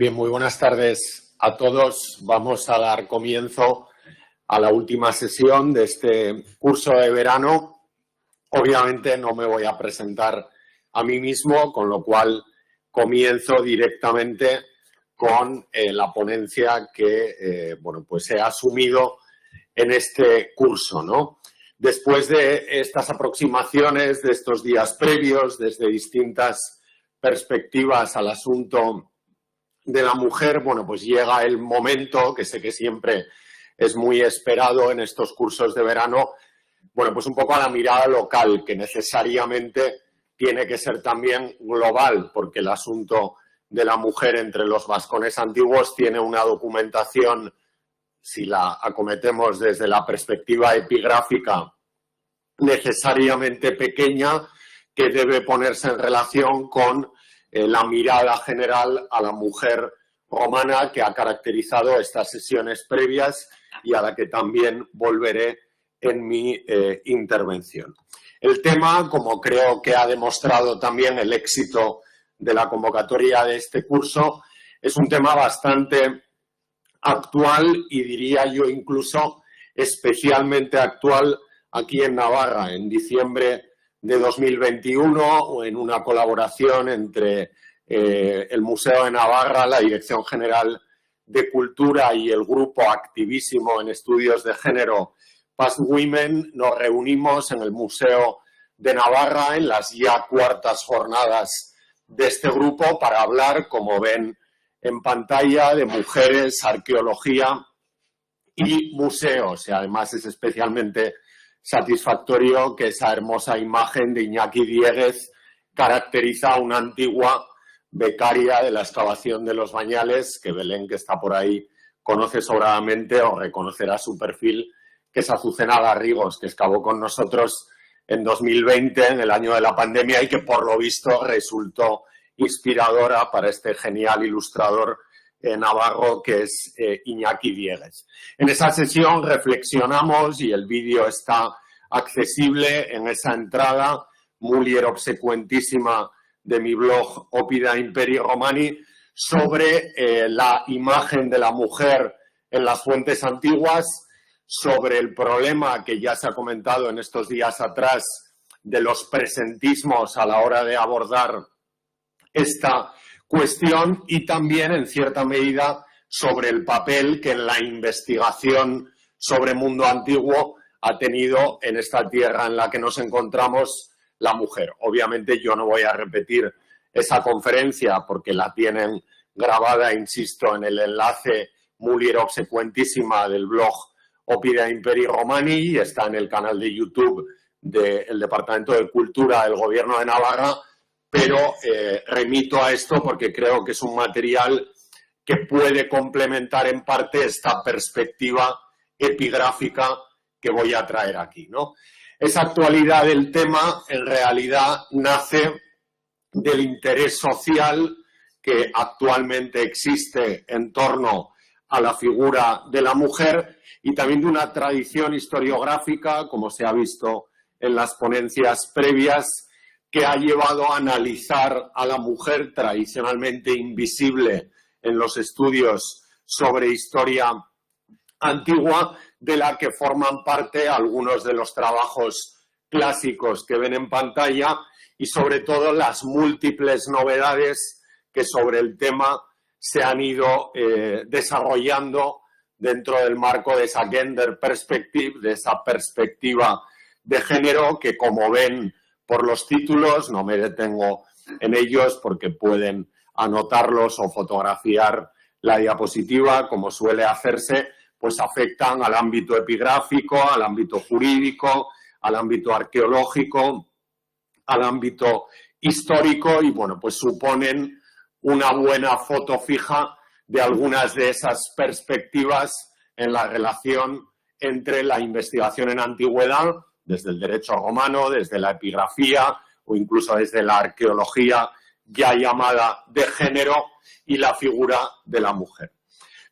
Bien, muy buenas tardes a todos. Vamos a dar comienzo a la última sesión de este curso de verano. Obviamente no me voy a presentar a mí mismo, con lo cual comienzo directamente con la ponencia que pues he asumido en este curso, ¿no? Después de estas aproximaciones, de estos días previos, desde distintas perspectivas al asunto de la mujer, pues llega el momento, que sé que siempre es muy esperado en estos cursos de verano, pues un poco a la mirada local, que necesariamente tiene que ser también global, porque el asunto de la mujer entre los vascones antiguos tiene una documentación, si la acometemos desde la perspectiva epigráfica, necesariamente pequeña, que debe ponerse en relación con la mirada general a la mujer romana que ha caracterizado estas sesiones previas y a la que también volveré en mi intervención. El tema, como creo que ha demostrado también el éxito de la convocatoria de este curso, es un tema bastante actual y diría yo incluso especialmente actual aquí en Navarra. En diciembre de 2021, en una colaboración entre el Museo de Navarra, la Dirección General de Cultura y el grupo activísimo en estudios de género Past Women, nos reunimos en el Museo de Navarra en las ya cuartas jornadas de este grupo para hablar, como ven en pantalla, de mujeres, arqueología y museos. Y además es especialmente satisfactorio que esa hermosa imagen de Iñaki Dieguez caracteriza a una antigua becaria de la excavación de los Bañales, que Belén, que está por ahí, conoce sobradamente o reconocerá su perfil, que es Azucena Garrigos, que excavó con nosotros en 2020, en el año de la pandemia, y que por lo visto resultó inspiradora para este genial ilustrador navarro que es Iñaki Dieguez. En esa sesión reflexionamos, y el vídeo está accesible en esa entrada, mulier obsecuentísima de mi blog Oppida Imperi Romani, sobre la imagen de la mujer en las fuentes antiguas, sobre el problema que ya se ha comentado en estos días atrás de los presentismos a la hora de abordar esta cuestión, y también, en cierta medida, sobre el papel que en la investigación sobre mundo antiguo ha tenido en esta tierra en la que nos encontramos la mujer. Obviamente yo no voy a repetir esa conferencia porque la tienen grabada, insisto, en el enlace mulier obsecuentísima del blog Oppida Imperi Romani, y está en el canal de YouTube del Departamento de Cultura del Gobierno de Navarra, pero remito a esto porque creo que es un material que puede complementar en parte esta perspectiva epigráfica que voy a traer aquí, ¿no? Esa actualidad del tema en realidad nace del interés social que actualmente existe en torno a la figura de la mujer y también de una tradición historiográfica, como se ha visto en las ponencias previas, que ha llevado a analizar a la mujer tradicionalmente invisible en los estudios sobre historia antigua, de la que forman parte algunos de los trabajos clásicos que ven en pantalla y sobre todo las múltiples novedades que sobre el tema se han ido desarrollando dentro del marco de esa gender perspective, de esa perspectiva de género que, como ven por los títulos, no me detengo en ellos porque pueden anotarlos o fotografiar la diapositiva, como suele hacerse, pues afectan al ámbito epigráfico, al ámbito jurídico, al ámbito arqueológico, al ámbito histórico y, pues suponen una buena foto fija de algunas de esas perspectivas en la relación entre la investigación en antigüedad, desde el derecho romano, desde la epigrafía o incluso desde la arqueología ya llamada de género y la figura de la mujer.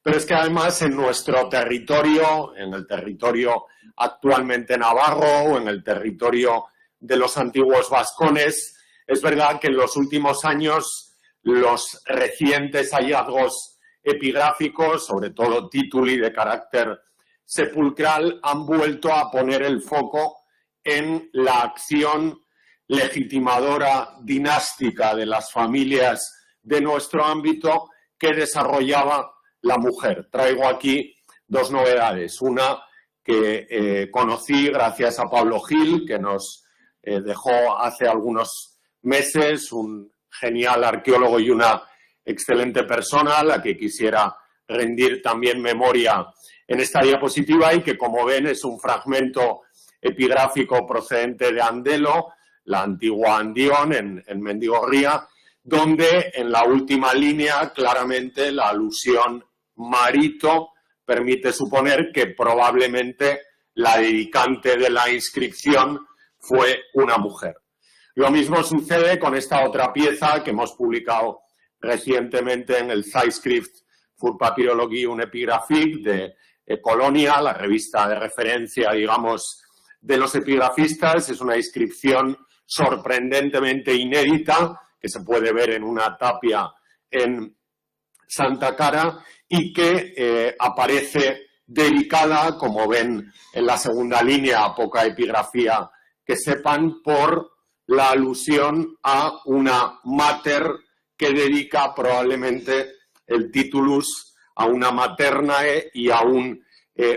Pero es que además en nuestro territorio, en el territorio actualmente navarro o en el territorio de los antiguos vascones, es verdad que en los últimos años los recientes hallazgos epigráficos, sobre todo tituli de carácter sepulcral, han vuelto a poner el foco en la acción legitimadora dinástica de las familias de nuestro ámbito que desarrollaba la mujer. Traigo aquí dos novedades. Una que conocí gracias a Pablo Gil, que nos dejó hace algunos meses, un genial arqueólogo y una excelente persona, a la que quisiera rendir también memoria en esta diapositiva, y que, como ven, es un fragmento epigráfico procedente de Andelo, la antigua Andión, en Mendigorría, donde en la última línea claramente la alusión marito permite suponer que probablemente la dedicante de la inscripción fue una mujer. Lo mismo sucede con esta otra pieza que hemos publicado recientemente en el Zeitschrift für Papyrologie und Epigraphie de Colonia, la revista de referencia, digamos, de los epigrafistas. Es una inscripción sorprendentemente inédita que se puede ver en una tapia en Santa Cara y que aparece dedicada, como ven en la segunda línea, a poca epigrafía que sepan, por la alusión a una mater que dedica probablemente el titulus a una maternae y a un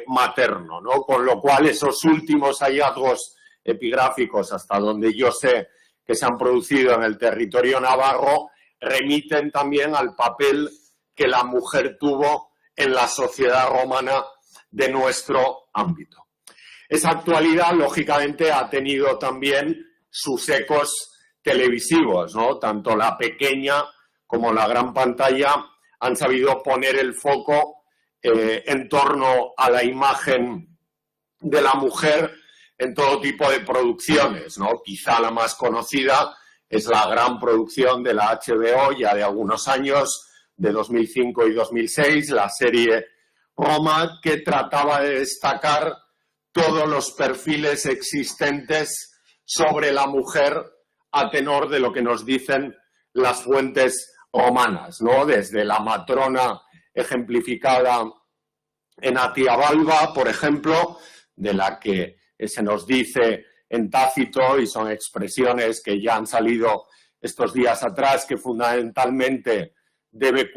materno, ¿no? Con lo cual esos últimos hallazgos epigráficos, hasta donde yo sé que se han producido en el territorio navarro, remiten también al papel que la mujer tuvo en la sociedad romana de nuestro ámbito. Esa actualidad, lógicamente, ha tenido también sus ecos televisivos, ¿no? Tanto la pequeña como la gran pantalla han sabido poner el foco en torno a la imagen de la mujer en todo tipo de producciones, ¿no? Quizá la más conocida es la gran producción de la HBO, ya de algunos años, de 2005 y 2006, la serie Roma, que trataba de destacar todos los perfiles existentes sobre la mujer a tenor de lo que nos dicen las fuentes romanas, ¿no? Desde la matrona ejemplificada en Atiabalba, por ejemplo, de la que se nos dice en Tácito, y son expresiones que ya han salido estos días atrás, que fundamentalmente debe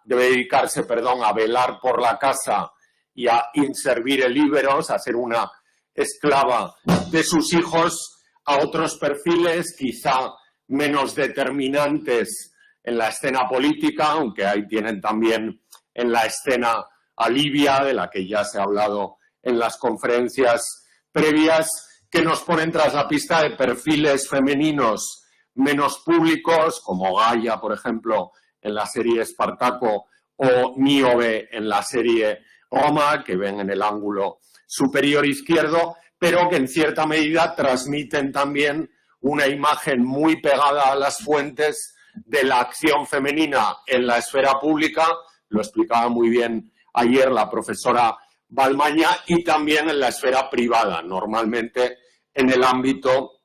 dedicarse a velar por la casa y a inservire liberos, a ser una esclava de sus hijos, a otros perfiles quizá menos determinantes en la escena política, aunque ahí tienen también en la escena a Livia, de la que ya se ha hablado en las conferencias previas, que nos ponen tras la pista de perfiles femeninos menos públicos, como Gaia, por ejemplo, en la serie Espartaco, o Níobe en la serie Roma, que ven en el ángulo superior izquierdo, pero que en cierta medida transmiten también una imagen muy pegada a las fuentes de la acción femenina en la esfera pública, lo explicaba muy bien ayer la profesora Balmaña, y también en la esfera privada, normalmente en el ámbito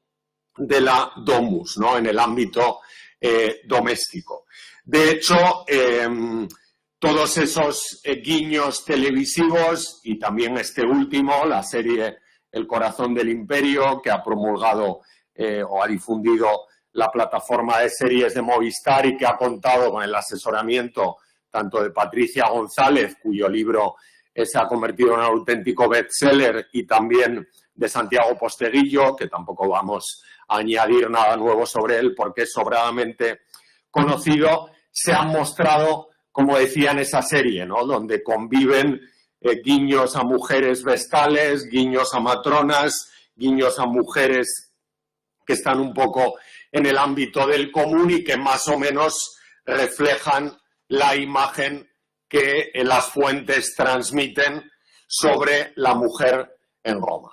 de la domus, ¿no? En el ámbito doméstico. De hecho, todos esos guiños televisivos, y también este último, la serie El corazón del imperio, que ha promulgado o ha difundido la plataforma de series de Movistar y que ha contado con el asesoramiento tanto de Patricia González, cuyo libro se ha convertido en un auténtico bestseller, y también de Santiago Posteguillo, que tampoco vamos a añadir nada nuevo sobre él porque es sobradamente conocido, se han mostrado, como decía en esa serie, ¿no? Donde conviven guiños a mujeres vestales, guiños a matronas, guiños a mujeres que están un poco en el ámbito del común y que más o menos reflejan la imagen que las fuentes transmiten sobre la mujer en Roma.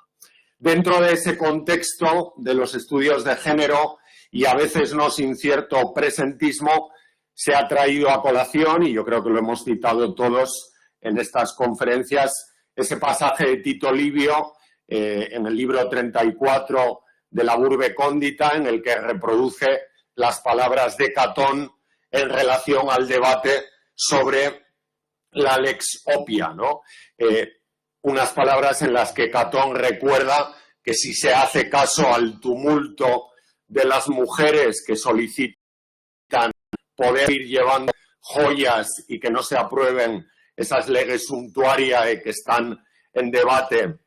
Dentro de ese contexto de los estudios de género, y a veces no sin cierto presentismo, se ha traído a colación, y yo creo que lo hemos citado todos en estas conferencias, ese pasaje de Tito Livio en el libro 34 de la Urbe Cóndita, en el que reproduce las palabras de Catón en relación al debate sobre la Lex Oppia, ¿no? Unas palabras en las que Catón recuerda que si se hace caso al tumulto de las mujeres que solicitan poder ir llevando joyas y que no se aprueben esas leges suntuariae que están en debate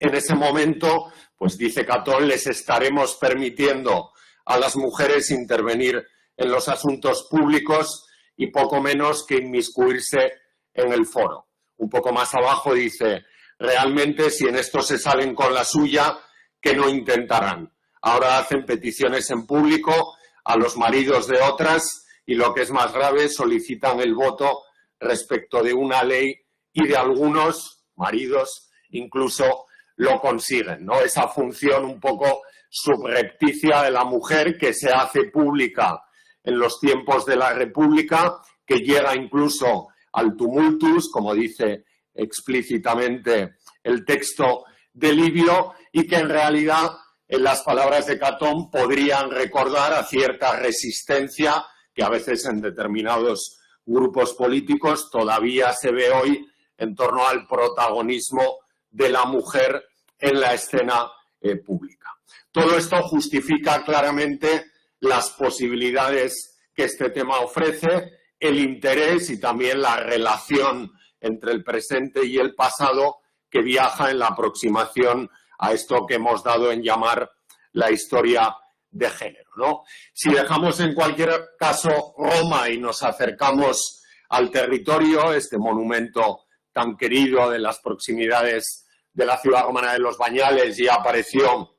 en ese momento, pues dice Catón, les estaremos permitiendo a las mujeres intervenir en los asuntos públicos y poco menos que inmiscuirse en el foro. Un poco más abajo dice, realmente si en esto se salen con la suya, que no intentarán. Ahora hacen peticiones en público a los maridos de otras y lo que es más grave, solicitan el voto respecto de una ley y de algunos maridos incluso lo consiguen, ¿no? Esa función un poco subrepticia de la mujer que se hace pública en los tiempos de la República, que llega incluso al tumultus, como dice explícitamente el texto de Livio, y que en realidad, en las palabras de Catón, podrían recordar a cierta resistencia que a veces en determinados grupos políticos todavía se ve hoy en torno al protagonismo de la mujer en la escena pública. Todo esto justifica claramente las posibilidades que este tema ofrece, el interés y también la relación entre el presente y el pasado que viaja en la aproximación a esto que hemos dado en llamar la historia de género, ¿no? Si dejamos en cualquier caso Roma y nos acercamos al territorio, este monumento tan querido de las proximidades de la ciudad romana de Los Bañales ya apareció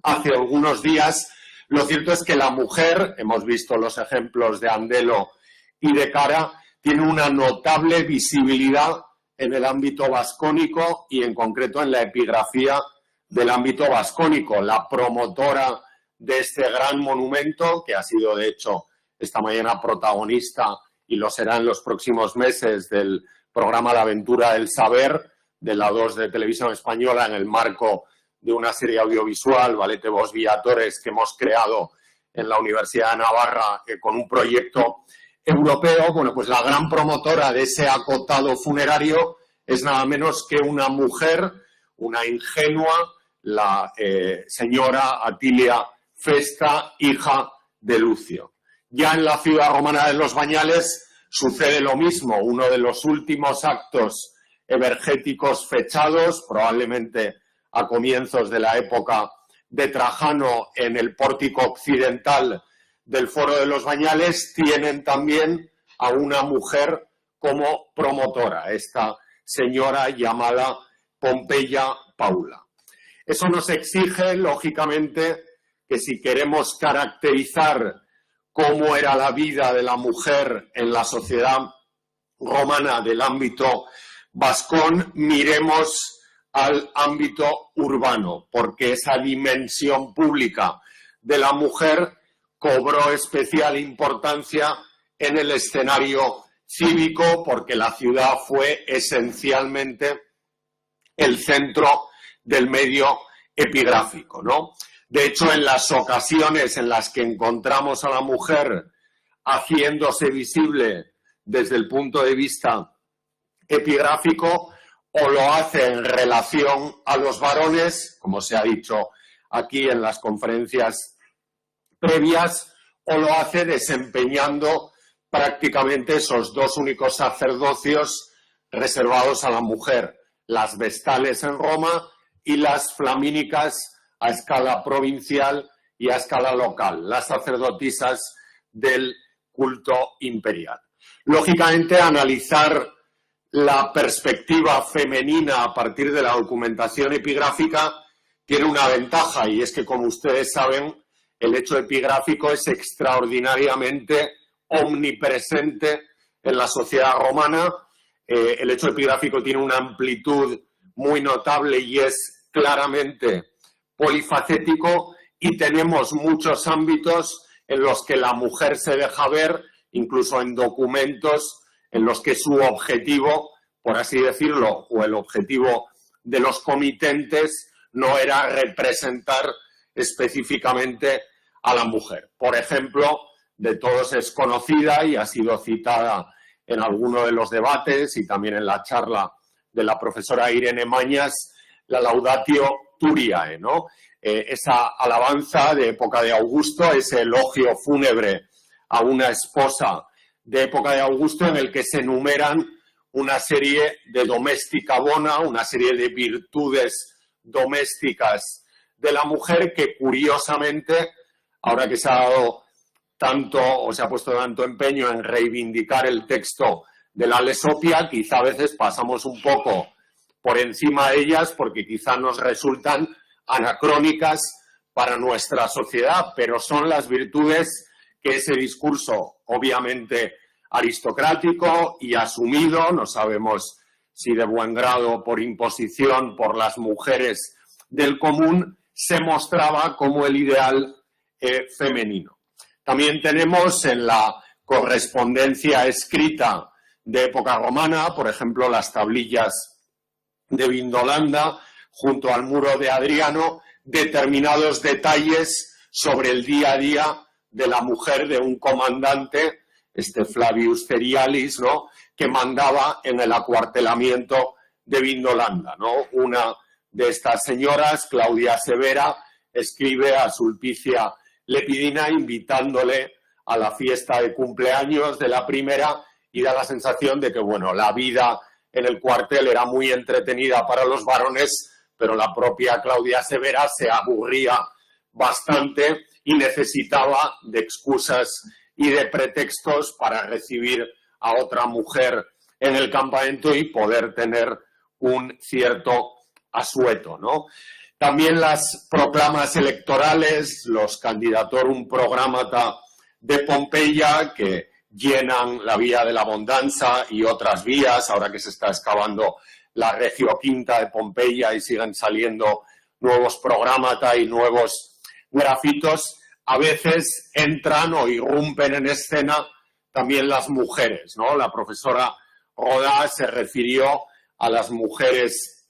hace algunos días, lo cierto es que la mujer, hemos visto los ejemplos de Andelo y de Cara, tiene una notable visibilidad en el ámbito vascónico y en concreto en la epigrafía del ámbito vascónico. La promotora de este gran monumento, que ha sido de hecho esta mañana protagonista y lo será en los próximos meses del programa La Aventura del Saber de la 2 de Televisión Española en el marco de una serie audiovisual, Valete vos Viatores, que hemos creado en la Universidad de Navarra con un proyecto europeo. Bueno, pues la gran promotora de ese acotado funerario es nada menos que una mujer, una ingenua, la señora Atilia Festa, hija de Lucio. Ya en la ciudad romana de Los Bañales sucede lo mismo. Uno de los últimos actos evergéticos fechados, probablemente a comienzos de la época de Trajano en el pórtico occidental del Foro de Los Bañales, tienen también a una mujer como promotora, esta señora llamada Pompeya Paula. Eso nos exige, lógicamente, que si queremos caracterizar cómo era la vida de la mujer en la sociedad romana del ámbito vascón, miremos al ámbito urbano, porque esa dimensión pública de la mujer cobró especial importancia en el escenario cívico, porque la ciudad fue esencialmente el centro del medio epigráfico, ¿no? De hecho, en las ocasiones en las que encontramos a la mujer haciéndose visible desde el punto de vista epigráfico, o lo hace en relación a los varones, como se ha dicho aquí en las conferencias previas, o lo hace desempeñando prácticamente esos dos únicos sacerdocios reservados a la mujer, las vestales en Roma y las flamínicas a escala provincial y a escala local, las sacerdotisas del culto imperial. Lógicamente, analizar la perspectiva femenina a partir de la documentación epigráfica tiene una ventaja, y es que, como ustedes saben, el hecho epigráfico es extraordinariamente omnipresente en la sociedad romana. El hecho epigráfico tiene una amplitud muy notable y es claramente polifacético, y tenemos muchos ámbitos en los que la mujer se deja ver, incluso en documentos en los que su objetivo, por así decirlo, o el objetivo de los comitentes no era representar específicamente a la mujer. Por ejemplo, de todos es conocida y ha sido citada en alguno de los debates y también en la charla de la profesora Irene Mañas, la Laudatio Turiae, ¿no? Esa alabanza de época de Augusto, ese elogio fúnebre a una esposa de época de Augusto en el que se enumeran una serie de domestica bona, una serie de virtudes domésticas de la mujer que curiosamente, ahora que se ha dado tanto o se ha puesto tanto empeño en reivindicar el texto de la Lesopia, quizá a veces pasamos un poco por encima de ellas porque quizá nos resultan anacrónicas para nuestra sociedad, pero son las virtudes que ese discurso, obviamente aristocrático y asumido, no sabemos si de buen grado por imposición por las mujeres del común, se mostraba como el ideal femenino. También tenemos en la correspondencia escrita de época romana, por ejemplo, las tablillas de Vindolanda, junto al muro de Adriano, determinados detalles sobre el día a día de la mujer de un comandante, Flavius Cerialis, ¿no?, que mandaba en el acuartelamiento de Vindolanda, ¿no? Una de estas señoras, Claudia Severa, escribe a Sulpicia Lepidina invitándole a la fiesta de cumpleaños de la primera y da la sensación de que, bueno, la vida en el cuartel era muy entretenida para los varones, pero la propia Claudia Severa se aburría bastante y necesitaba de excusas y de pretextos para recibir a otra mujer en el campamento y poder tener un cierto asueto, ¿no? También las proclamas electorales, los candidatorum programmata de Pompeya, que llenan la vía de la Abundanza y otras vías, ahora que se está excavando la Regio Quinta de Pompeya y siguen saliendo nuevos programata y nuevos grafitos, a veces entran o irrumpen en escena también las mujeres, ¿no? La profesora Rodá se refirió a las mujeres,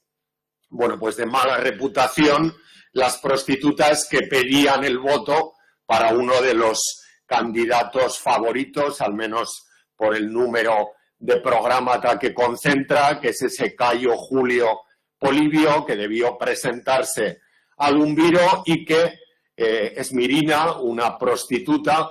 bueno, pues de mala reputación, las prostitutas que pedían el voto para uno de los candidatos favoritos, al menos por el número de programata que concentra, que es ese Cayo Julio Polibio, que debió presentarse al Umbiro y que Esmirina, una prostituta,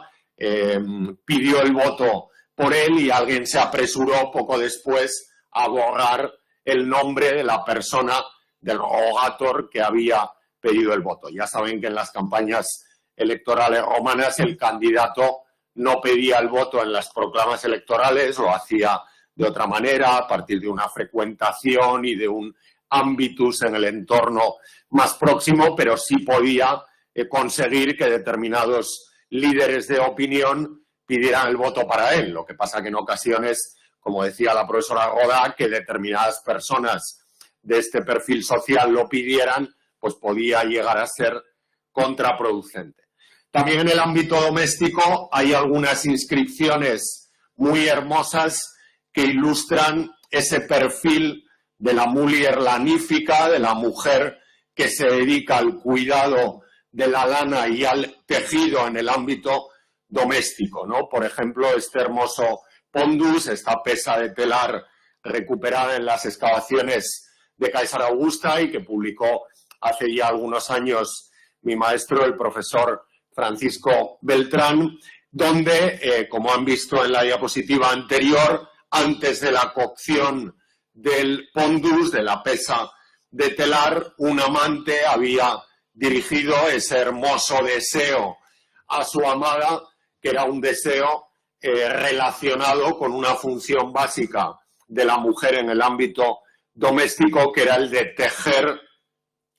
pidió el voto por él y alguien se apresuró poco después a borrar el nombre de la persona del rogator que había pedido el voto. Ya saben que en las campañas electorales romanas el candidato no pedía el voto en las proclamas electorales, lo hacía de otra manera, a partir de una frecuentación y de un ámbitus en el entorno más próximo, pero sí podía conseguir que determinados líderes de opinión pidieran el voto para él. Lo que pasa que en ocasiones, como decía la profesora Rodá, que determinadas personas de este perfil social lo pidieran, pues podía llegar a ser contraproducente. También en el ámbito doméstico hay algunas inscripciones muy hermosas que ilustran ese perfil de la mulier lanífica, de la mujer que se dedica al cuidado de la lana y al tejido en el ámbito doméstico, ¿no? Por ejemplo, este hermoso pondus, esta pesa de telar recuperada en las excavaciones de Caesar Augusta y que publicó hace ya algunos años mi maestro, el profesor Francisco Beltrán, donde, como han visto en la diapositiva anterior, antes de la cocción del pondus, de la pesa de telar, un amante había dirigido ese hermoso deseo a su amada, que era un deseo relacionado con una función básica de la mujer en el ámbito doméstico, que era el de tejer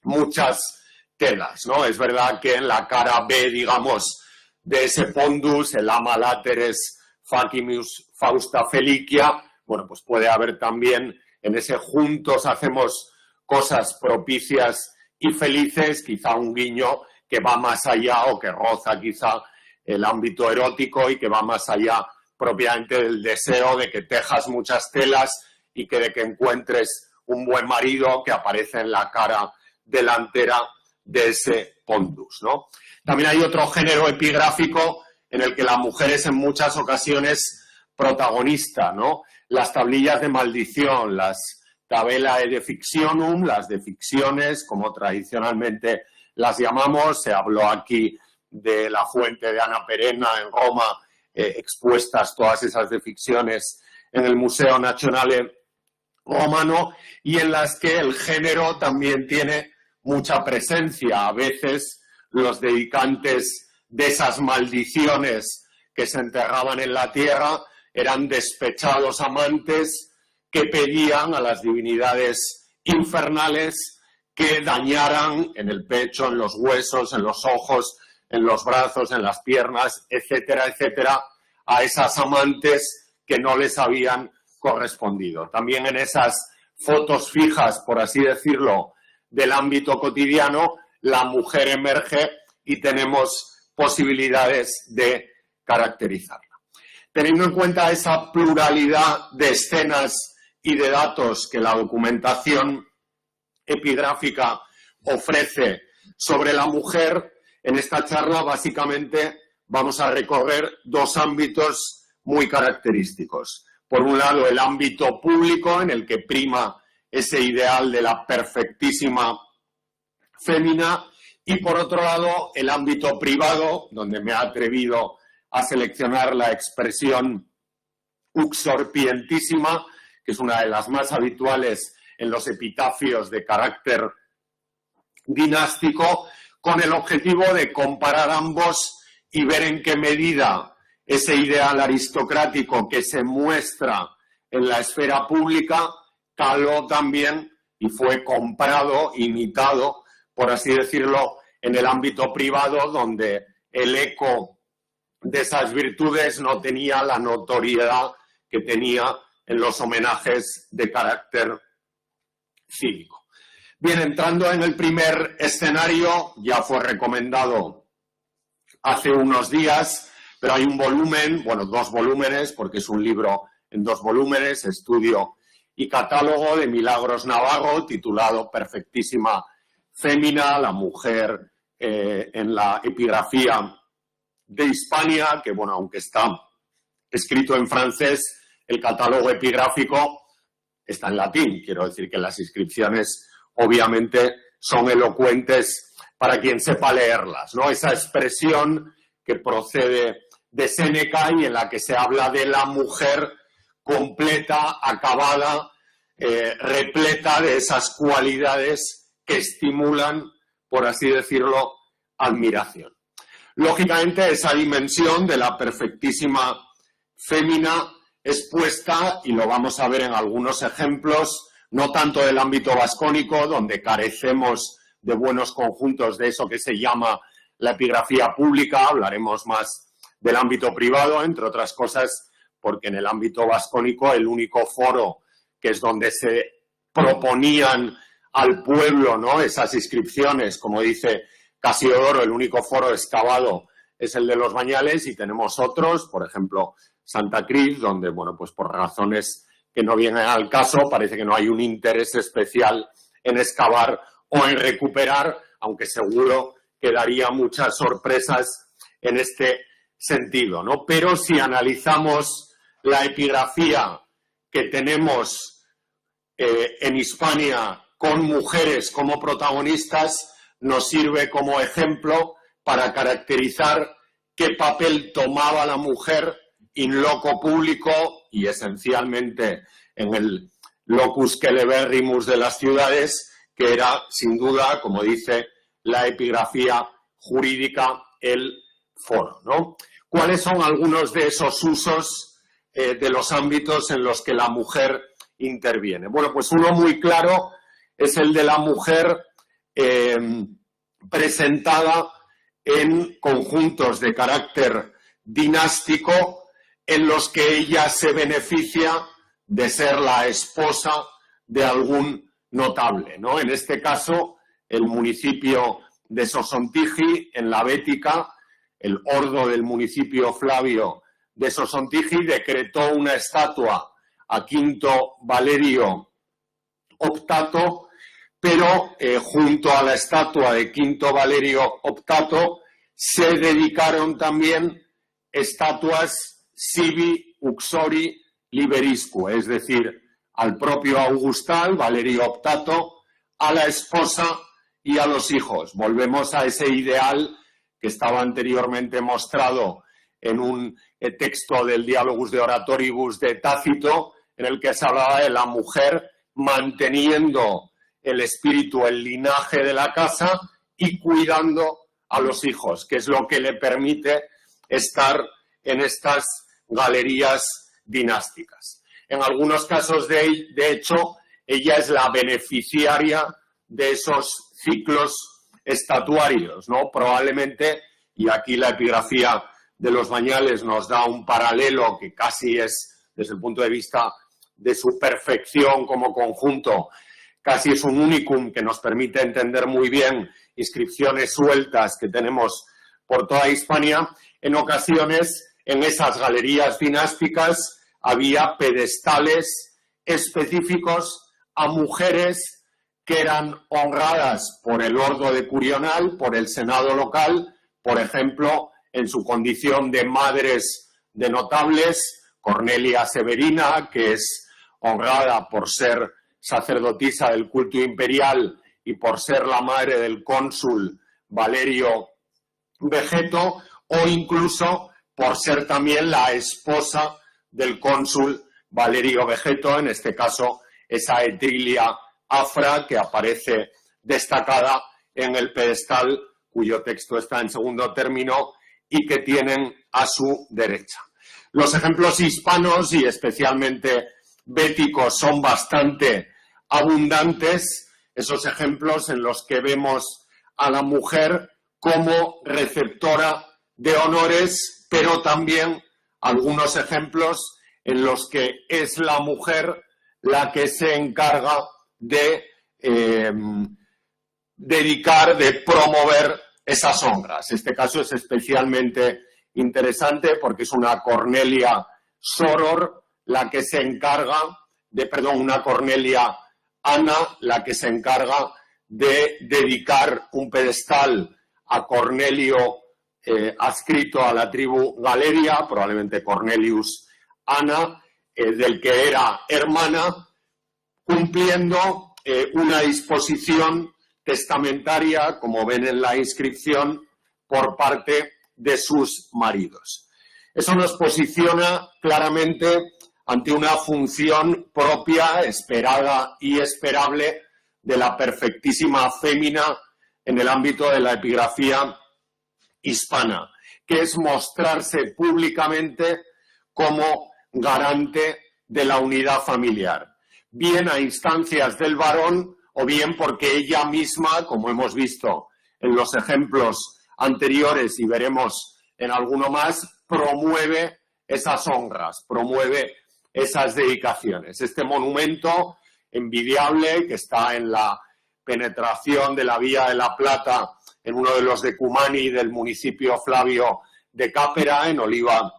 muchas telas, ¿no? Es verdad que en la cara B, digamos, de ese pondus, el ama lateres facimus fausta felicia, bueno, pues puede haber también en ese juntos hacemos cosas propicias y felices, quizá un guiño que va más allá o que roza quizá el ámbito erótico y que va más allá propiamente del deseo de que tejas muchas telas y que de que encuentres un buen marido que aparece en la cara delantera de ese pondus, ¿no? También hay otro género epigráfico en el que la mujer es en muchas ocasiones protagonista, ¿no? Las tablillas de maldición, las tabellae de fictionum, las de ficciones, como tradicionalmente las llamamos. Se habló aquí de la fuente de Ana Perenna en Roma, expuestas todas esas de ficciones en el Museo Nazionale Romano, y en las que el género también tiene mucha presencia. A veces los dedicantes de esas maldiciones que se enterraban en la tierra eran despechados amantes que pedían a las divinidades infernales que dañaran en el pecho, en los huesos, en los ojos, en los brazos, en las piernas, etcétera, etcétera, a esas amantes que no les habían correspondido. También en esas fotos fijas, por así decirlo, del ámbito cotidiano, la mujer emerge y tenemos posibilidades de caracterizarla. Teniendo en cuenta esa pluralidad de escenas y de datos que la documentación epigráfica ofrece sobre la mujer, en esta charla básicamente vamos a recorrer dos ámbitos muy característicos. Por un lado, el ámbito público, en el que prima ese ideal de la perfectísima fémina, y por otro lado, el ámbito privado, donde me ha atrevido a seleccionar la expresión uxorpientísima, que es una de las más habituales en los epitafios de carácter dinástico, con el objetivo de comparar ambos y ver en qué medida ese ideal aristocrático que se muestra en la esfera pública caló también y fue comprado, imitado, por así decirlo, en el ámbito privado, donde el eco de esas virtudes no tenía la notoriedad que tenía en los homenajes de carácter cívico. Bien, entrando en el primer escenario, ya fue recomendado hace unos días, pero hay un volumen, bueno, dos volúmenes, porque es un libro en dos volúmenes, estudio y catálogo de Milagros Navarro, titulado Perfectísima Fémina, la mujer en la epigrafía de Hispania, que, bueno, aunque está escrito en francés, el catálogo epigráfico está en latín. Quiero decir que las inscripciones, obviamente, son elocuentes para quien sepa leerlas, ¿no? Esa expresión que procede de Séneca y en la que se habla de la mujer completa, acabada, repleta de esas cualidades que estimulan, por así decirlo, admiración. Lógicamente, esa dimensión de la perfectísima fémina es puesta, y lo vamos a ver en algunos ejemplos, no tanto del ámbito vascónico, donde carecemos de buenos conjuntos de eso que se llama la epigrafía pública, hablaremos más del ámbito privado, entre otras cosas, porque en el ámbito vascónico el único foro que es donde se proponían al pueblo, ¿no?, esas inscripciones, como dice Casiodoro, el único foro excavado es el de los Bañales, y tenemos otros, por ejemplo, Santa Cruz, donde, bueno, pues por razones que no vienen al caso, parece que no hay un interés especial en excavar o en recuperar, aunque seguro que daría muchas sorpresas en este sentido, ¿no? Pero si analizamos la epigrafía que tenemos en Hispania con mujeres como protagonistas, nos sirve como ejemplo para caracterizar qué papel tomaba la mujer in loco público y esencialmente en el locus celeberrimus de las ciudades, que era, sin duda, como dice la epigrafía jurídica, el foro, ¿no? ¿Cuáles son algunos de esos usos de los ámbitos en los que la mujer interviene? Bueno, pues uno muy claro es el de la mujer presentada en conjuntos de carácter dinástico en los que ella se beneficia de ser la esposa de algún notable, ¿no? En este caso, el municipio de Sosontigi, en la Bética, el ordo del municipio Flavio de Sosontigi decretó una estatua a Quinto Valerio Optato, pero junto a la estatua de Quinto Valerio Optato se dedicaron también estatuas sibi uxori liberisque, es decir, al propio Augustal, Valerio Optato, a la esposa y a los hijos. Volvemos a ese ideal que estaba anteriormente mostrado en un texto del Dialogus de Oratoribus de Tácito, en el que se hablaba de la mujer manteniendo el espíritu, el linaje de la casa y cuidando a los hijos, que es lo que le permite estar en estas galerías dinásticas. En algunos casos, de hecho, ella es la beneficiaria de esos ciclos estatuarios, ¿no? Probablemente, y aquí la epigrafía de los Bañales nos da un paralelo que casi es, desde el punto de vista de su perfección como conjunto, casi es un unicum que nos permite entender muy bien inscripciones sueltas que tenemos por toda Hispania. En ocasiones, en esas galerías dinásticas había pedestales específicos a mujeres que eran honradas por el Ordo Decurional, por el Senado local, por ejemplo, en su condición de madres de notables, Cornelia Severina, que es honrada por ser sacerdotisa del culto imperial y por ser la madre del cónsul Valerio Vegeto, o incluso por ser también la esposa del cónsul Valerio Vegeto, en este caso esa Etrilia Afra que aparece destacada en el pedestal, cuyo texto está en segundo término y que tienen a su derecha. Los ejemplos hispanos y especialmente béticos son bastante abundantes, esos ejemplos en los que vemos a la mujer como receptora de honores, pero también algunos ejemplos en los que es la mujer la que se encarga de dedicar, de promover esas honras. Este caso es especialmente interesante porque es una Cornelia Soror la que se encarga una Cornelia Ana la que se encarga de dedicar un pedestal a Cornelio adscrito a la tribu Galeria, probablemente Cornelius Ana, del que era hermana, cumpliendo una disposición testamentaria, como ven en la inscripción, por parte de sus maridos. Eso nos posiciona claramente ante una función propia, esperada y esperable de la perfectísima fémina en el ámbito de la epigrafía hispana, que es mostrarse públicamente como garante de la unidad familiar, bien a instancias del varón o bien porque ella misma, como hemos visto en los ejemplos anteriores y veremos en alguno más, promueve esas honras, promueve esas dedicaciones. Este monumento envidiable que está en la penetración de la Vía de la Plata en uno de los decumani del municipio Flavio de Cápera, en Oliva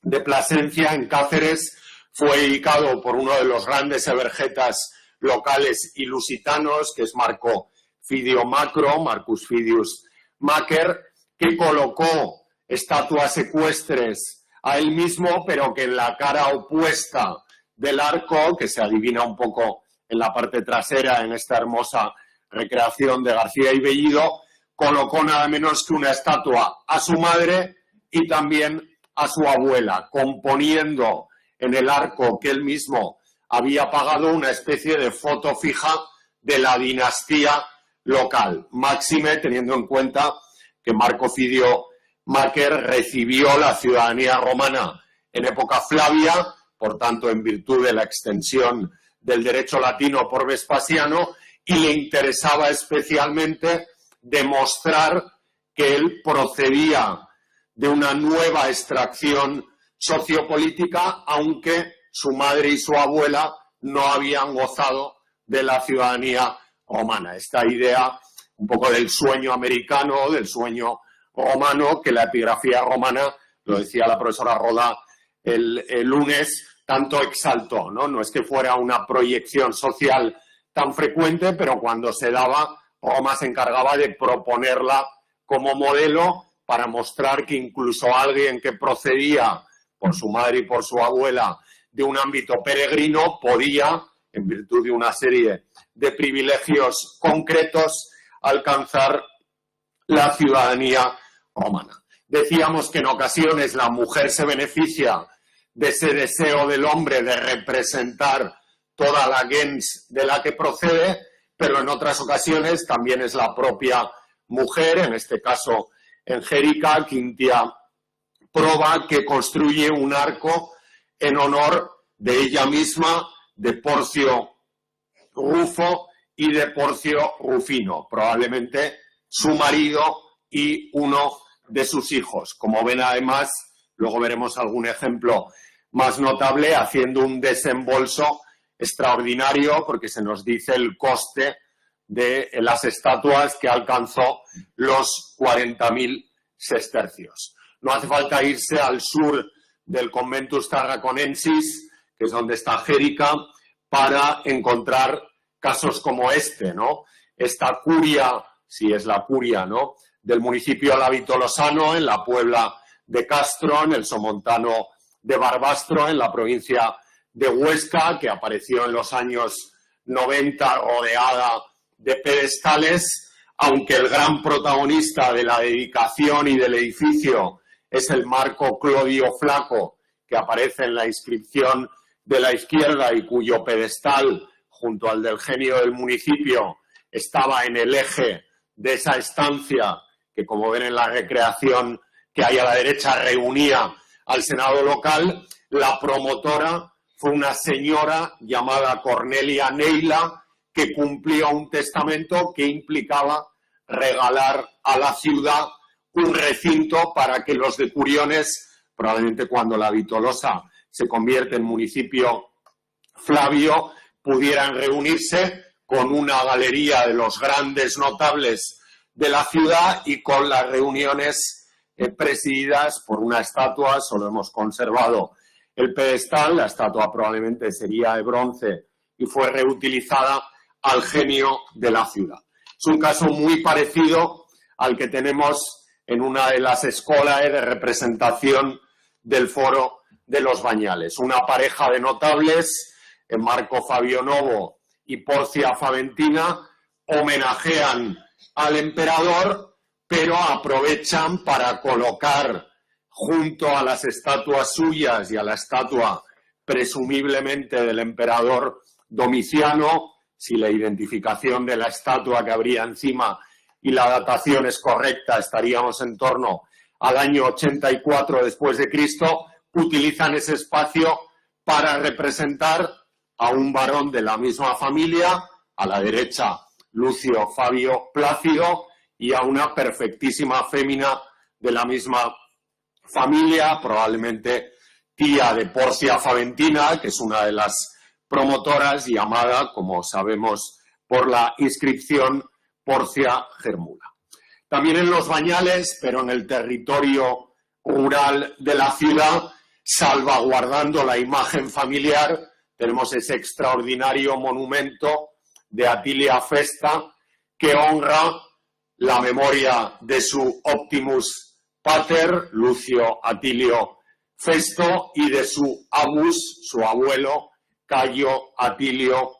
de Plasencia, en Cáceres, fue dedicado por uno de los grandes evergetas locales ilusitanos, que es Marco Fidio Macro, Marcus Fidius Macer, que colocó estatuas ecuestres a él mismo, pero que en la cara opuesta del arco, que se adivina un poco en la parte trasera en esta hermosa recreación de García y Bellido, colocó nada menos que una estatua a su madre y también a su abuela, componiendo en el arco que él mismo había pagado una especie de foto fija de la dinastía local. Máxime, teniendo en cuenta que Marco Fidio Macer recibió la ciudadanía romana en época Flavia, por tanto, en virtud de la extensión del derecho latino por Vespasiano, y le interesaba especialmente demostrar que él procedía de una nueva extracción sociopolítica, aunque su madre y su abuela no habían gozado de la ciudadanía romana. Esta idea un poco del sueño americano, del sueño romano, que la epigrafía romana, lo decía la profesora Roda el lunes, tanto exaltó, ¿no? No es que fuera una proyección social tan frecuente, pero cuando se daba, Roma se encargaba de proponerla como modelo para mostrar que incluso alguien que procedía por su madre y por su abuela de un ámbito peregrino podía, en virtud de una serie de privilegios concretos, alcanzar la ciudadanía romana. Decíamos que en ocasiones la mujer se beneficia de ese deseo del hombre de representar toda la gens de la que procede, pero en otras ocasiones también es la propia mujer, en este caso Engérica Quintia Proba, que construye un arco en honor de ella misma, de Porcio Rufo y de Porcio Rufino, probablemente su marido y uno de sus hijos. Como ven, además, luego veremos algún ejemplo más notable, haciendo un desembolso extraordinario, porque se nos dice el coste de las estatuas que alcanzó los 40.000 sestercios. No hace falta irse al sur del Conventus Tarraconensis, que es donde está Gérica, para encontrar casos como este, ¿no? Esta curia, si es la curia, ¿no?, del municipio lavitolosano, en la Puebla de Castro, en el somontano de Barbastro, en la provincia de Huesca, que apareció en los años 90 rodeada de pedestales, aunque el gran protagonista de la dedicación y del edificio es el marco Clodio Flaco, que aparece en la inscripción de la izquierda y cuyo pedestal, junto al del genio del municipio, estaba en el eje de esa estancia que, como ven en la recreación que hay a la derecha, reunía al Senado local. La promotora fue una señora llamada Cornelia Neila, que cumplió un testamento que implicaba regalar a la ciudad un recinto para que los decuriones, probablemente cuando la Vitolosa se convierte en municipio Flavio, pudieran reunirse con una galería de los grandes notables de la ciudad y con las reuniones presididas por una estatua. Solo hemos conservado el pedestal, la estatua probablemente sería de bronce y fue reutilizada al genio de la ciudad. Es un caso muy parecido al que tenemos en una de las escuelas de representación del Foro de los Bañales. Una pareja de notables, Marco Fabio Novo y Porcia Faventina, homenajean al emperador, pero aprovechan para colocar junto a las estatuas suyas y a la estatua presumiblemente del emperador Domiciano, si la identificación de la estatua que habría encima y la datación es correcta, estaríamos en torno al año 84 después de Cristo, utilizan ese espacio para representar a un varón de la misma familia, a la derecha Lucio Fabio Plácido, y a una perfectísima fémina de la misma familia, probablemente tía de Porcia Faventina, que es una de las promotoras, llamada, como sabemos por la inscripción, Porcia Germula. También en los Bañales, pero en el territorio rural de la ciudad, salvaguardando la imagen familiar, tenemos ese extraordinario monumento de Atilia Festa, que honra la memoria de su Optimus Pater, Lucio Atilio Festo, y de su Abus, su abuelo, Cayo Atilio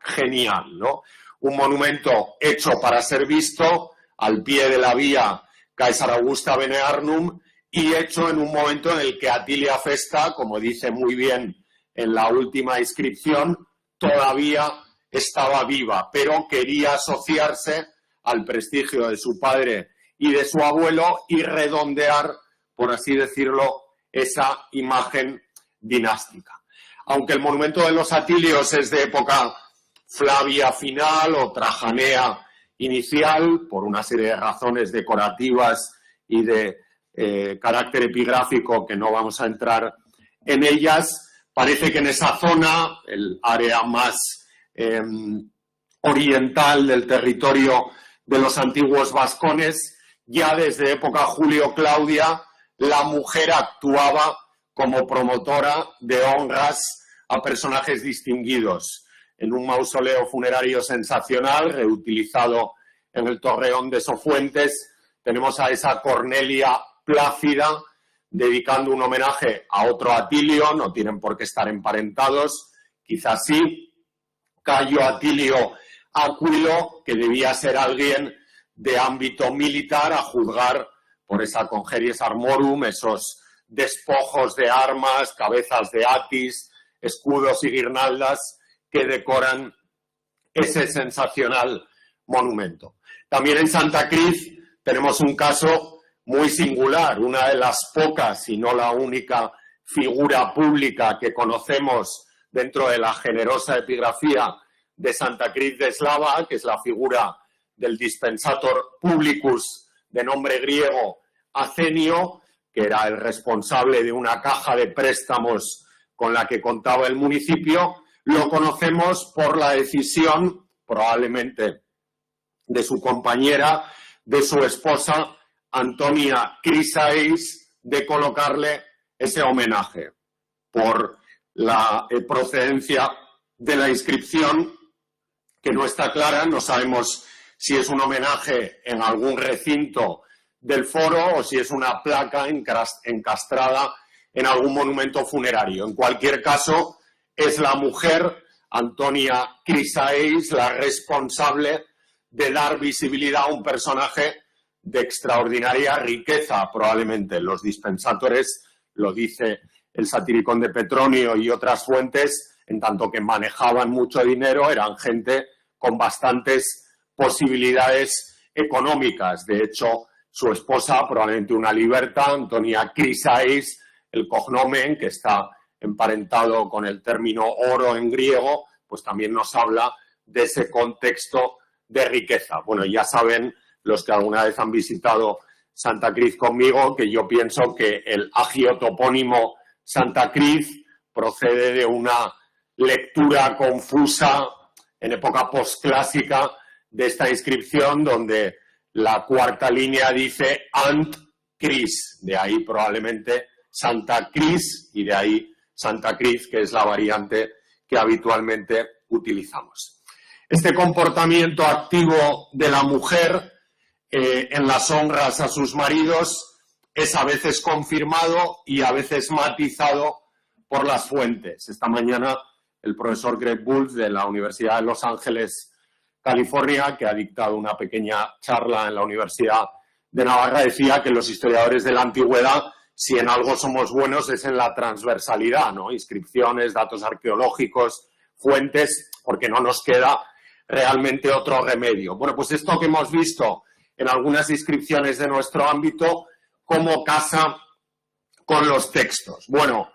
Genial, ¿no? Un monumento hecho para ser visto al pie de la vía Caesar Augusta Venearnum y hecho en un momento en el que Atilia Festa, como dice muy bien en la última inscripción, todavía estaba viva, pero quería asociarse al prestigio de su padre y de su abuelo y redondear, por así decirlo, esa imagen dinástica. Aunque el monumento de los Atilios es de época Flavia final o Trajanea inicial, por una serie de razones decorativas y de carácter epigráfico que no vamos a entrar en ellas, parece que en esa zona, el área más oriental del territorio de los antiguos vascones, ya desde época Julio-Claudia, la mujer actuaba como promotora de honras a personajes distinguidos. En un mausoleo funerario sensacional, reutilizado en el Torreón de Sofuentes, tenemos a esa Cornelia Plácida dedicando un homenaje a otro Atilio, no tienen por qué estar emparentados, quizás sí, Cayo Atilio Aquilo, que debía ser alguien de ámbito militar, a juzgar por esa congeries armorum, esos despojos de armas, cabezas de atis, escudos y guirnaldas que decoran ese sensacional monumento. También en Santa Cruz tenemos un caso muy singular, una de las pocas y no la única figura pública que conocemos dentro de la generosa epigrafía de Santa Cruz de Eslava, que es la figura del dispensator publicus de nombre griego Acenio, que era el responsable de una caja de préstamos con la que contaba el municipio. Lo conocemos por la decisión, probablemente de su compañera, de su esposa, Antonia Chrysaeis, de colocarle ese homenaje por la procedencia de la inscripción, que no está clara, no sabemos si es un homenaje en algún recinto del foro o si es una placa encastrada en algún monumento funerario. En cualquier caso, es la mujer, Antonia Chrysaeis, la responsable de dar visibilidad a un personaje de extraordinaria riqueza, probablemente. Los dispensatores, lo dice el Satiricón de Petronio y otras fuentes, en tanto que manejaban mucho dinero, eran gente con bastantes posibilidades económicas. De hecho, su esposa, probablemente una liberta, Antonia Chrysaeis, el cognomen, que está emparentado con el término oro en griego, pues también nos habla de ese contexto de riqueza. Bueno, ya saben los que alguna vez han visitado Santa Cruz conmigo que yo pienso que el agiotopónimo Santa Cruz procede de una lectura confusa en época posclásica de esta inscripción, donde la cuarta línea dice Ant Cris, de ahí probablemente Santa Cris y de ahí Santa Cruz, que es la variante que habitualmente utilizamos. Este comportamiento activo de la mujer en las honras a sus maridos es a veces confirmado y a veces matizado por las fuentes. Esta mañana el profesor Greg Bulls de la Universidad de Los Ángeles, California, que ha dictado una pequeña charla en la Universidad de Navarra, decía que los historiadores de la antigüedad, si en algo somos buenos, es en la transversalidad, ¿no? Inscripciones, datos arqueológicos, fuentes, porque no nos queda realmente otro remedio. Bueno, pues esto que hemos visto en algunas inscripciones de nuestro ámbito, ¿cómo casa con los textos? Bueno,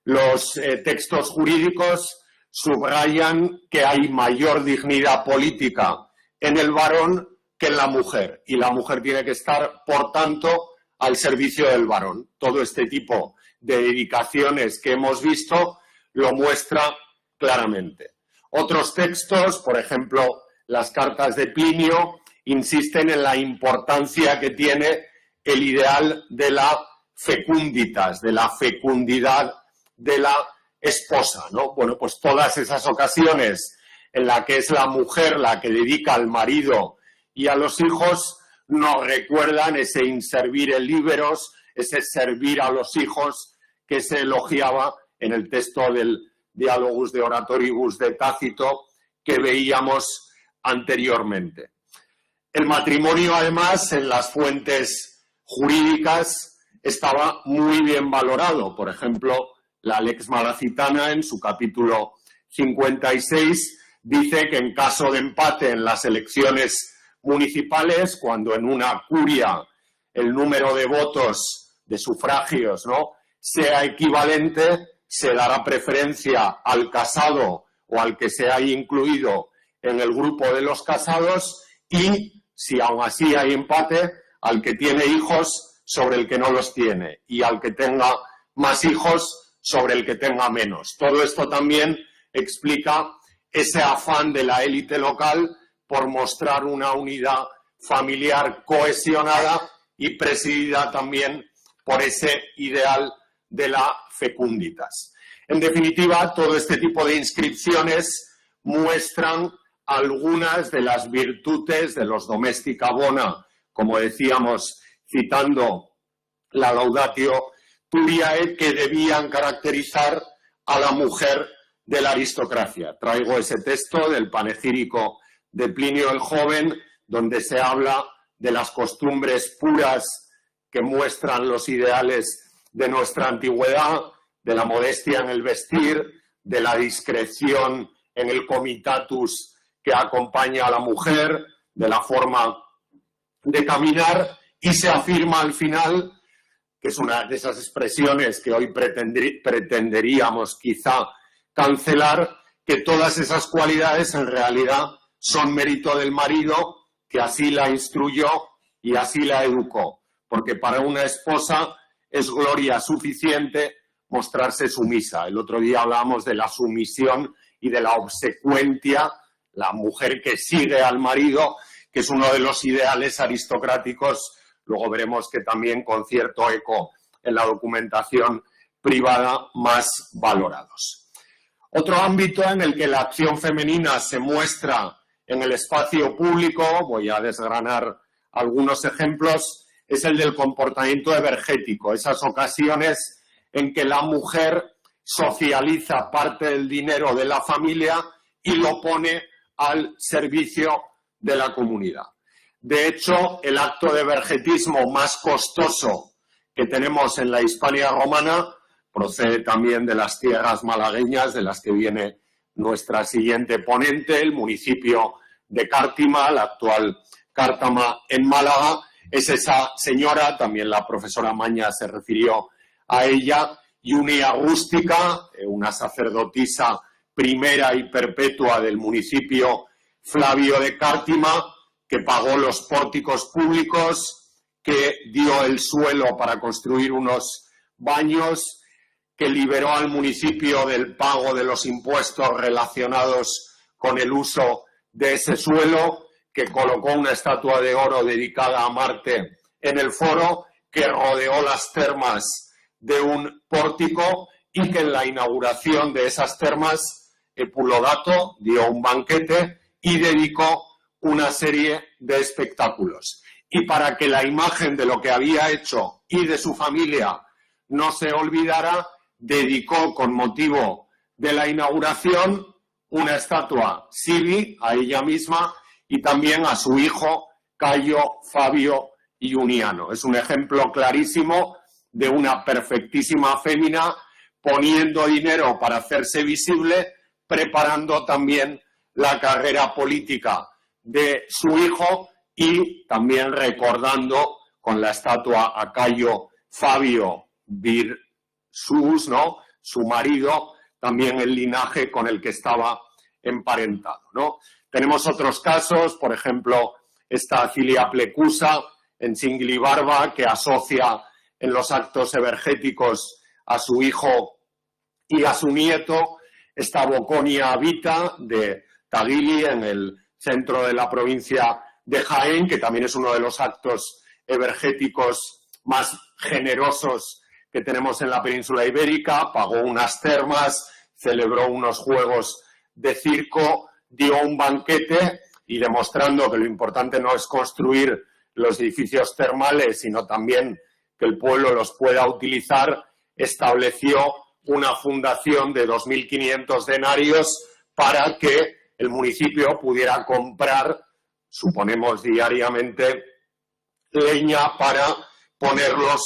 los textos jurídicos subrayan que hay mayor dignidad política en el varón que en la mujer, y la mujer tiene que estar, por tanto, al servicio del varón. Todo este tipo de dedicaciones que hemos visto lo muestra claramente. Otros textos, por ejemplo, las cartas de Plinio, insisten en la importancia que tiene el ideal de la fecunditas, de la fecundidad de la esposa, ¿no? Bueno, pues todas esas ocasiones en las que es la mujer la que dedica al marido y a los hijos nos recuerdan ese inservire liberos, ese servir a los hijos que se elogiaba en el texto del Dialogus de Oratoribus de Tácito que veíamos anteriormente. El matrimonio, además, en las fuentes jurídicas estaba muy bien valorado. Por ejemplo, la Lex Malacitana, en su capítulo 56, dice que en caso de empate en las elecciones municipales, cuando en una curia el número de votos, de sufragios, ¿no?, sea equivalente, se dará preferencia al casado o al que se haya incluido en el grupo de los casados y, si aún así hay empate, al que tiene hijos sobre el que no los tiene y al que tenga más hijos sobre el que tenga menos. Todo esto también explica ese afán de la élite local por mostrar una unidad familiar cohesionada y presidida también por ese ideal de la fecunditas. En definitiva, todo este tipo de inscripciones muestran algunas de las virtudes de los domestica bona como decíamos, citando la Laudatio Turiae, que debían caracterizar a la mujer de la aristocracia. Traigo ese texto del panegírico de Plinio el Joven, donde se habla de las costumbres puras que muestran los ideales de nuestra antigüedad, de la modestia en el vestir, de la discreción en el comitatus que acompaña a la mujer, de la forma de caminar, y se afirma al final, que es una de esas expresiones que hoy pretenderíamos quizá cancelar, que todas esas cualidades en realidad son mérito del marido, que así la instruyó y así la educó, porque para una esposa es gloria suficiente mostrarse sumisa. El otro día hablábamos de la sumisión y de la obsecuentia, la mujer que sigue al marido, que es uno de los ideales aristocráticos, luego veremos que también con cierto eco en la documentación privada, más valorados. Otro ámbito en el que la acción femenina se muestra en el espacio público, voy a desgranar algunos ejemplos, es el del comportamiento evergético, esas ocasiones en que la mujer socializa parte del dinero de la familia y lo pone al servicio de la comunidad. De hecho, el acto de evergetismo más costoso que tenemos en la Hispania romana procede también de las tierras malagueñas, de las que viene nuestra siguiente ponente, el municipio de Cártima, la actual Cártama en Málaga. Es esa señora, también la profesora Maña se refirió a ella, Iunia Rústica, una sacerdotisa primera y perpetua del municipio Flavio de Cártima, que pagó los pórticos públicos, que dio el suelo para construir unos baños, que liberó al municipio del pago de los impuestos relacionados con el uso de ese suelo, que colocó una estatua de oro dedicada a Marte en el foro, que rodeó las termas de un pórtico y que en la inauguración de esas termas Epulodato dio un banquete y dedicó una serie de espectáculos. Y para que la imagen de lo que había hecho y de su familia no se olvidara, dedicó con motivo de la inauguración una estatua Sibi a ella misma y también a su hijo Cayo Fabio Iuniano. Es un ejemplo clarísimo de una perfectísima fémina poniendo dinero para hacerse visible, preparando también la carrera política de su hijo y también recordando con la estatua a Cayo Fabio Virsus, ¿no?, su marido, también el linaje con el que estaba emparentado, ¿no? Tenemos otros casos, por ejemplo, esta Cilia Plecusa en Singlibarba, que asocia en los actos evergéticos a su hijo y a su nieto, esta Boconia Vita de Tagili en el centro de la provincia de Jaén, que también es uno de los actos evergéticos más generosos que tenemos en la península ibérica. Pagó unas termas, celebró unos juegos de circo, dio un banquete y, demostrando que lo importante no es construir los edificios termales, sino también que el pueblo los pueda utilizar, estableció una fundación de 2.500 denarios para que el municipio pudiera comprar, suponemos diariamente, leña para ponerlos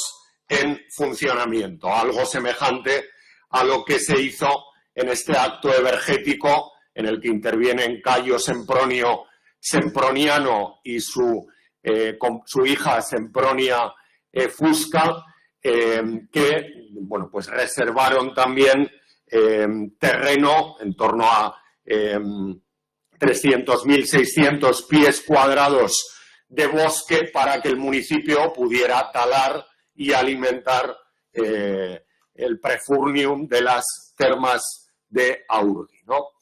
en funcionamiento. Algo semejante a lo que se hizo en este acto evergético en el que intervienen Cayo Semproniano y su hija Sempronia Fusca, que bueno, pues reservaron también terreno en torno a 300.600 pies cuadrados de bosque para que el municipio pudiera talar y alimentar el prefurnium de las termas de Aurgi, ¿no?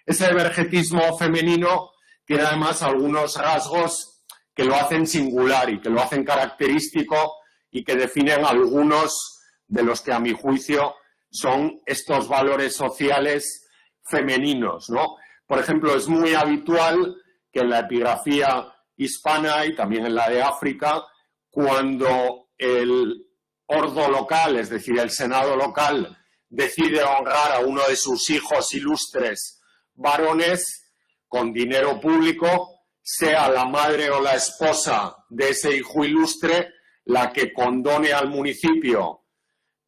Ese evergetismo femenino tiene además algunos rasgos que lo hacen singular y que lo hacen característico y que definen algunos de los que, a mi juicio, son estos valores sociales femeninos, ¿no? Por ejemplo, es muy habitual que en la epigrafía hispana y también en la de África, cuando el ordo local, es decir, el senado local, decide honrar a uno de sus hijos ilustres varones con dinero público, sea la madre o la esposa de ese hijo ilustre la que condone al municipio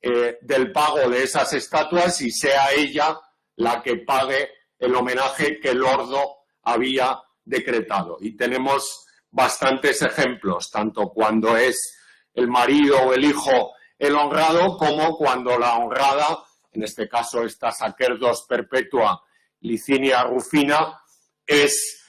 del pago de esas estatuas y sea ella la que pague el homenaje que el ordo había decretado. Y tenemos bastantes ejemplos, tanto cuando es el marido o el hijo el honrado, como cuando la honrada, en este caso esta Sacerdos Perpetua Licinia Rufina, es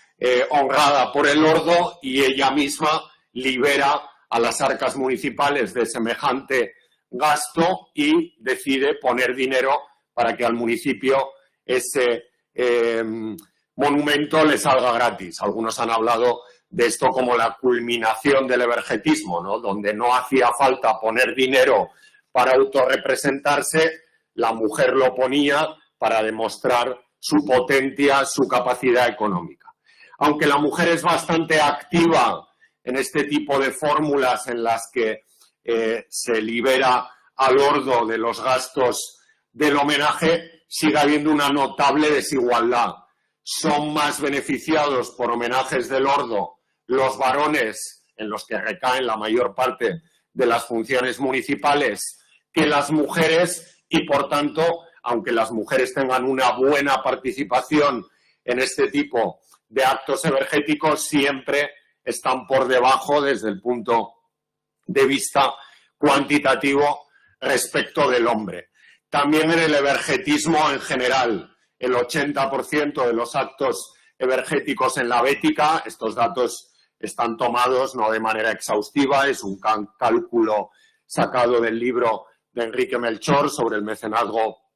honrada por el ordo y ella misma libera a las arcas municipales de semejante gasto y decide poner dinero para que al municipio ese monumento le salga gratis. Algunos han hablado de esto como la culminación del evergetismo, ¿no? Donde no hacía falta poner dinero para autorrepresentarse, la mujer lo ponía para demostrar su potencia, su capacidad económica. Aunque la mujer es bastante activa en este tipo de fórmulas en las que se libera al ordo de los gastos del homenaje, sigue habiendo una notable desigualdad. Son más beneficiados por homenajes del ordo los varones, en los que recaen la mayor parte de las funciones municipales, que las mujeres y, por tanto, aunque las mujeres tengan una buena participación en este tipo de actos evergéticos, siempre están por debajo desde el punto de vista cuantitativo respecto del hombre. También en el evergetismo en general, el 80% de los actos evergéticos en la Bética, estos datos están tomados no de manera exhaustiva, es un cálculo sacado del libro de Enrique Melchor sobre el mecenazgo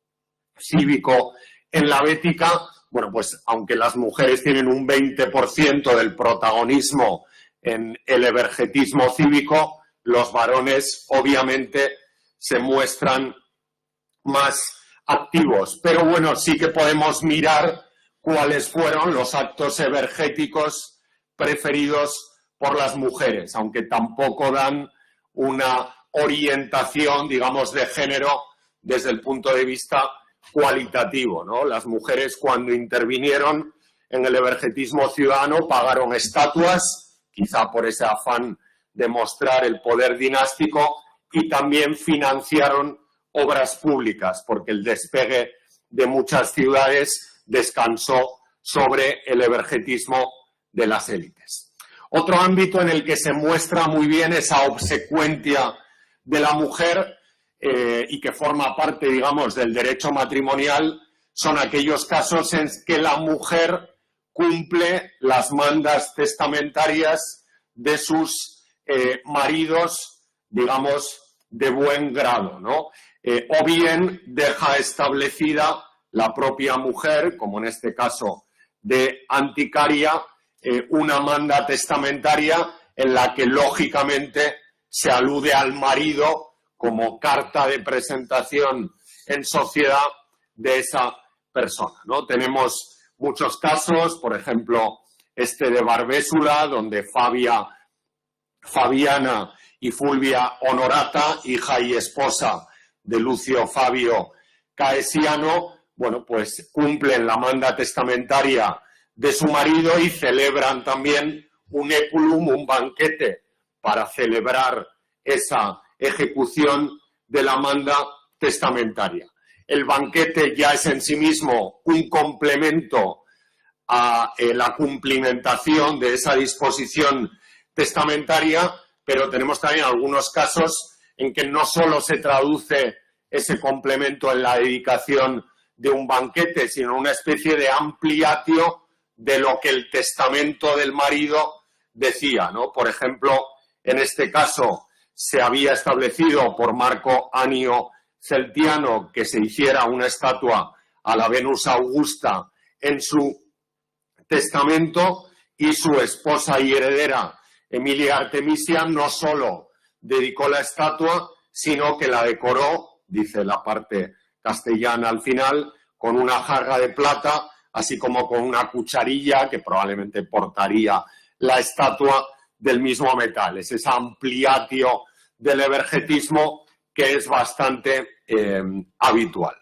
cívico en la Bética. Bueno, pues aunque las mujeres tienen un 20% del protagonismo en el evergetismo cívico, los varones obviamente se muestran más activos. Pero bueno, sí que podemos mirar cuáles fueron los actos evergéticos preferidos por las mujeres, aunque tampoco dan una orientación, digamos, de género desde el punto de vista cualitativo, ¿no? Las mujeres, cuando intervinieron en el evergetismo ciudadano, pagaron estatuas, quizá por ese afán de mostrar el poder dinástico, y también financiaron obras públicas, porque el despegue de muchas ciudades descansó sobre el evergetismo de las élites. Otro ámbito en el que se muestra muy bien esa obsecuencia de la mujer y que forma parte, digamos, del derecho matrimonial, son aquellos casos en que la mujer cumple las mandas testamentarias de sus maridos, digamos, de buen grado, ¿no? O bien deja establecida la propia mujer, como en este caso de Anticaria, una manda testamentaria en la que lógicamente se alude al marido como carta de presentación en sociedad de esa persona, ¿no? Tenemos muchos casos, por ejemplo, este de Barbésula, donde Fabiana y Fulvia Honorata, hija y esposa de Lucio Fabio Caesiano, bueno, pues cumplen la manda testamentaria de su marido y celebran también un eculum, un banquete, para celebrar esa ejecución de la manda testamentaria. El banquete ya es en sí mismo un complemento a la cumplimentación de esa disposición testamentaria, pero tenemos también algunos casos en que no solo se traduce ese complemento en la dedicación de un banquete, sino una especie de ampliatio de lo que el testamento del marido decía, ¿no? Por ejemplo, en este caso se había establecido por Marco Anio Celtiano que se hiciera una estatua a la Venus Augusta en su testamento, y su esposa y heredera Emilia Artemisia no solo dedicó la estatua, sino que la decoró, dice la parte castellana al final, con una jarra de plata, así como con una cucharilla que probablemente portaría la estatua del mismo metal. Es esa ampliatio del evergetismo que es bastante habitual.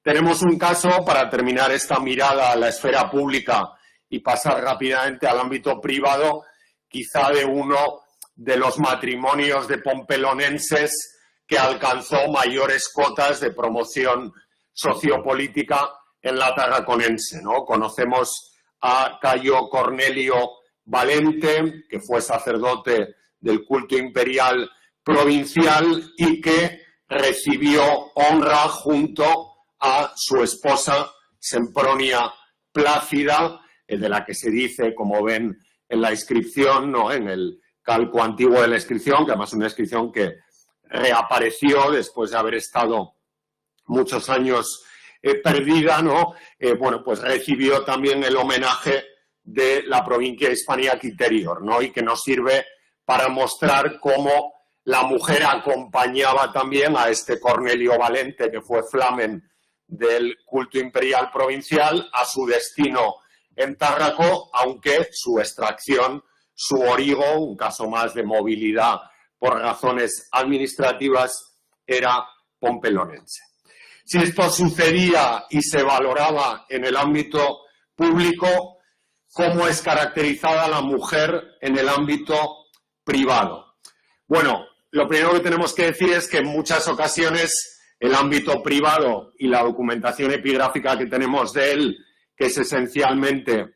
Tenemos un caso, para terminar esta mirada a la esfera pública y pasar rápidamente al ámbito privado, quizá de uno de los matrimonios de pompelonenses que alcanzó mayores cotas de promoción sociopolítica en la tarraconense, ¿no? Conocemos a Cayo Cornelio Valente, que fue sacerdote del culto imperial provincial y que recibió honra junto a su esposa Sempronia Plácida, de la que se dice, como ven en la inscripción, ¿no?, en el calco antiguo de la inscripción, que además es una inscripción que reapareció después de haber estado muchos años perdida, ¿no? Bueno, pues recibió también el homenaje de la provincia Hispania Quiterior, ¿no? Y que nos sirve para mostrar cómo la mujer acompañaba también a este Cornelio Valente, que fue flamen del culto imperial provincial, a su destino en Tárraco, aunque su extracción, su origo, un caso más de movilidad por razones administrativas, era pompelonense. Si esto sucedía y se valoraba en el ámbito público, ¿cómo es caracterizada la mujer en el ámbito privado? Bueno, lo primero que tenemos que decir es que en muchas ocasiones el ámbito privado y la documentación epigráfica que tenemos de él, que es esencialmente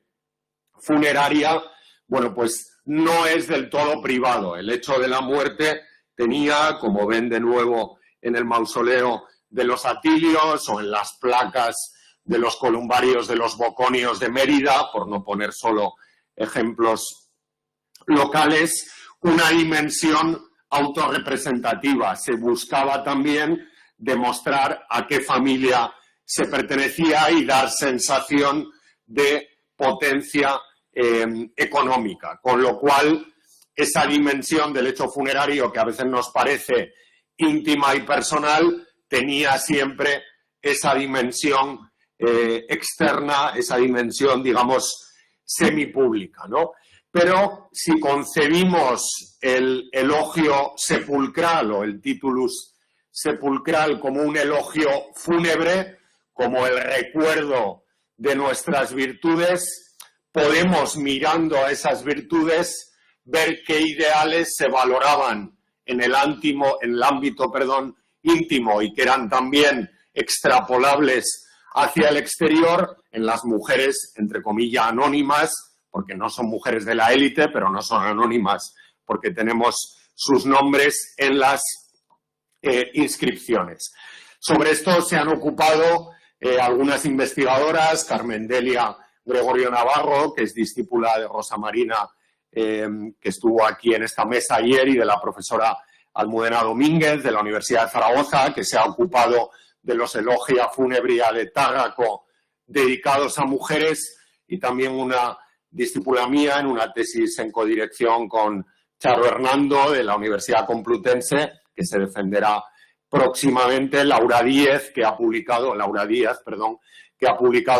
funeraria, bueno, pues no es del todo privado. El hecho de la muerte tenía, como ven de nuevo en el mausoleo de los Atilios o en las placas de los columbarios de los Boconios de Mérida, por no poner solo ejemplos locales, una dimensión autorrepresentativa. Se buscaba también demostrar a qué familia se pertenecía y dar sensación de potencia económica, con lo cual esa dimensión del hecho funerario, que a veces nos parece íntima y personal, tenía siempre esa dimensión externa, esa dimensión, digamos, semipública, ¿no? Pero si concebimos el elogio sepulcral o el titulus sepulcral como un elogio fúnebre, como el recuerdo de nuestras virtudes, podemos, mirando a esas virtudes, ver qué ideales se valoraban en el ámbito íntimo y que eran también extrapolables hacia el exterior en las mujeres, entre comillas, anónimas, porque no son mujeres de la élite, pero no son anónimas porque tenemos sus nombres en las inscripciones. Sobre esto se han ocupado algunas investigadoras, Carmen Delia Gregorio Navarro, que es discípula de Rosa Marina, que estuvo aquí en esta mesa ayer, y de la profesora Almudena Domínguez, de la Universidad de Zaragoza, que se ha ocupado de los elogia funebria de Tárraco dedicados a mujeres, y también una discípula mía en una tesis en codirección con Charo Hernando, de la Universidad Complutense, que se defenderá próximamente, Laura Díaz, que ha publicado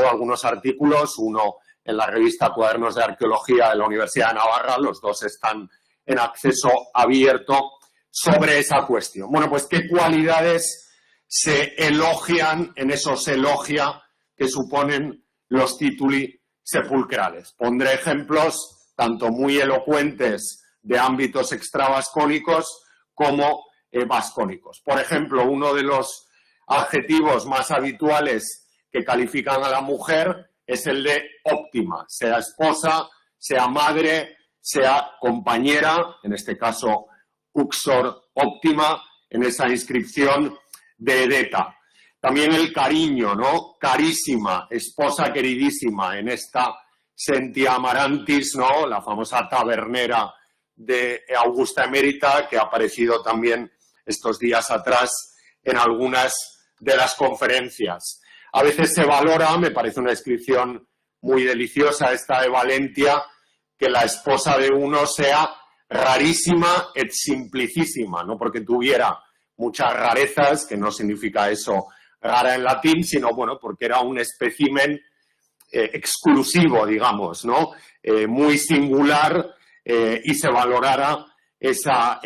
algunos artículos, uno en la revista Cuadernos de Arqueología de la Universidad de Navarra, los dos están en acceso abierto, sobre esa cuestión. Bueno, pues ¿qué cualidades se elogian en esos elogia que suponen los tituli sepulcrales? Pondré ejemplos tanto muy elocuentes de ámbitos extravascónicos como vascónicos. Por ejemplo, uno de los adjetivos más habituales que califican a la mujer es el de óptima, sea esposa, sea madre, sea compañera, en este caso uxor óptima, en esa inscripción de Edeta. También el cariño, ¿no? Carísima, esposa queridísima, en esta Sentia Amarantis, ¿no? La famosa tabernera de Augusta Emérita, que ha aparecido también estos días atrás en algunas de las conferencias. A veces se valora, me parece una descripción muy deliciosa esta de Valentia, que la esposa de uno sea rarísima et simplicísima, no porque tuviera muchas rarezas, que no significa eso rara en latín, sino bueno, porque era un espécimen exclusivo, digamos, ¿no? Muy singular, y se valorara esa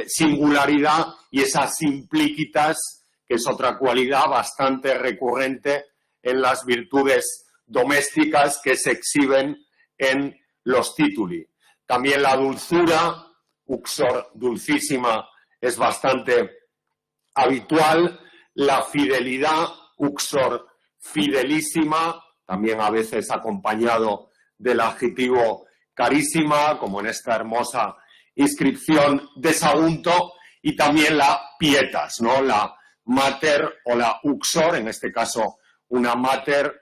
singularidad y esas simplicitas, que es otra cualidad bastante recurrente en las virtudes domésticas que se exhiben en los tituli. También la dulzura, uxor dulcísima, es bastante habitual. La fidelidad, uxor fidelísima, también a veces acompañado del adjetivo carísima, como en esta hermosa inscripción de Sagunto, y también la pietas, ¿no? La mater o la uxor, en este caso una mater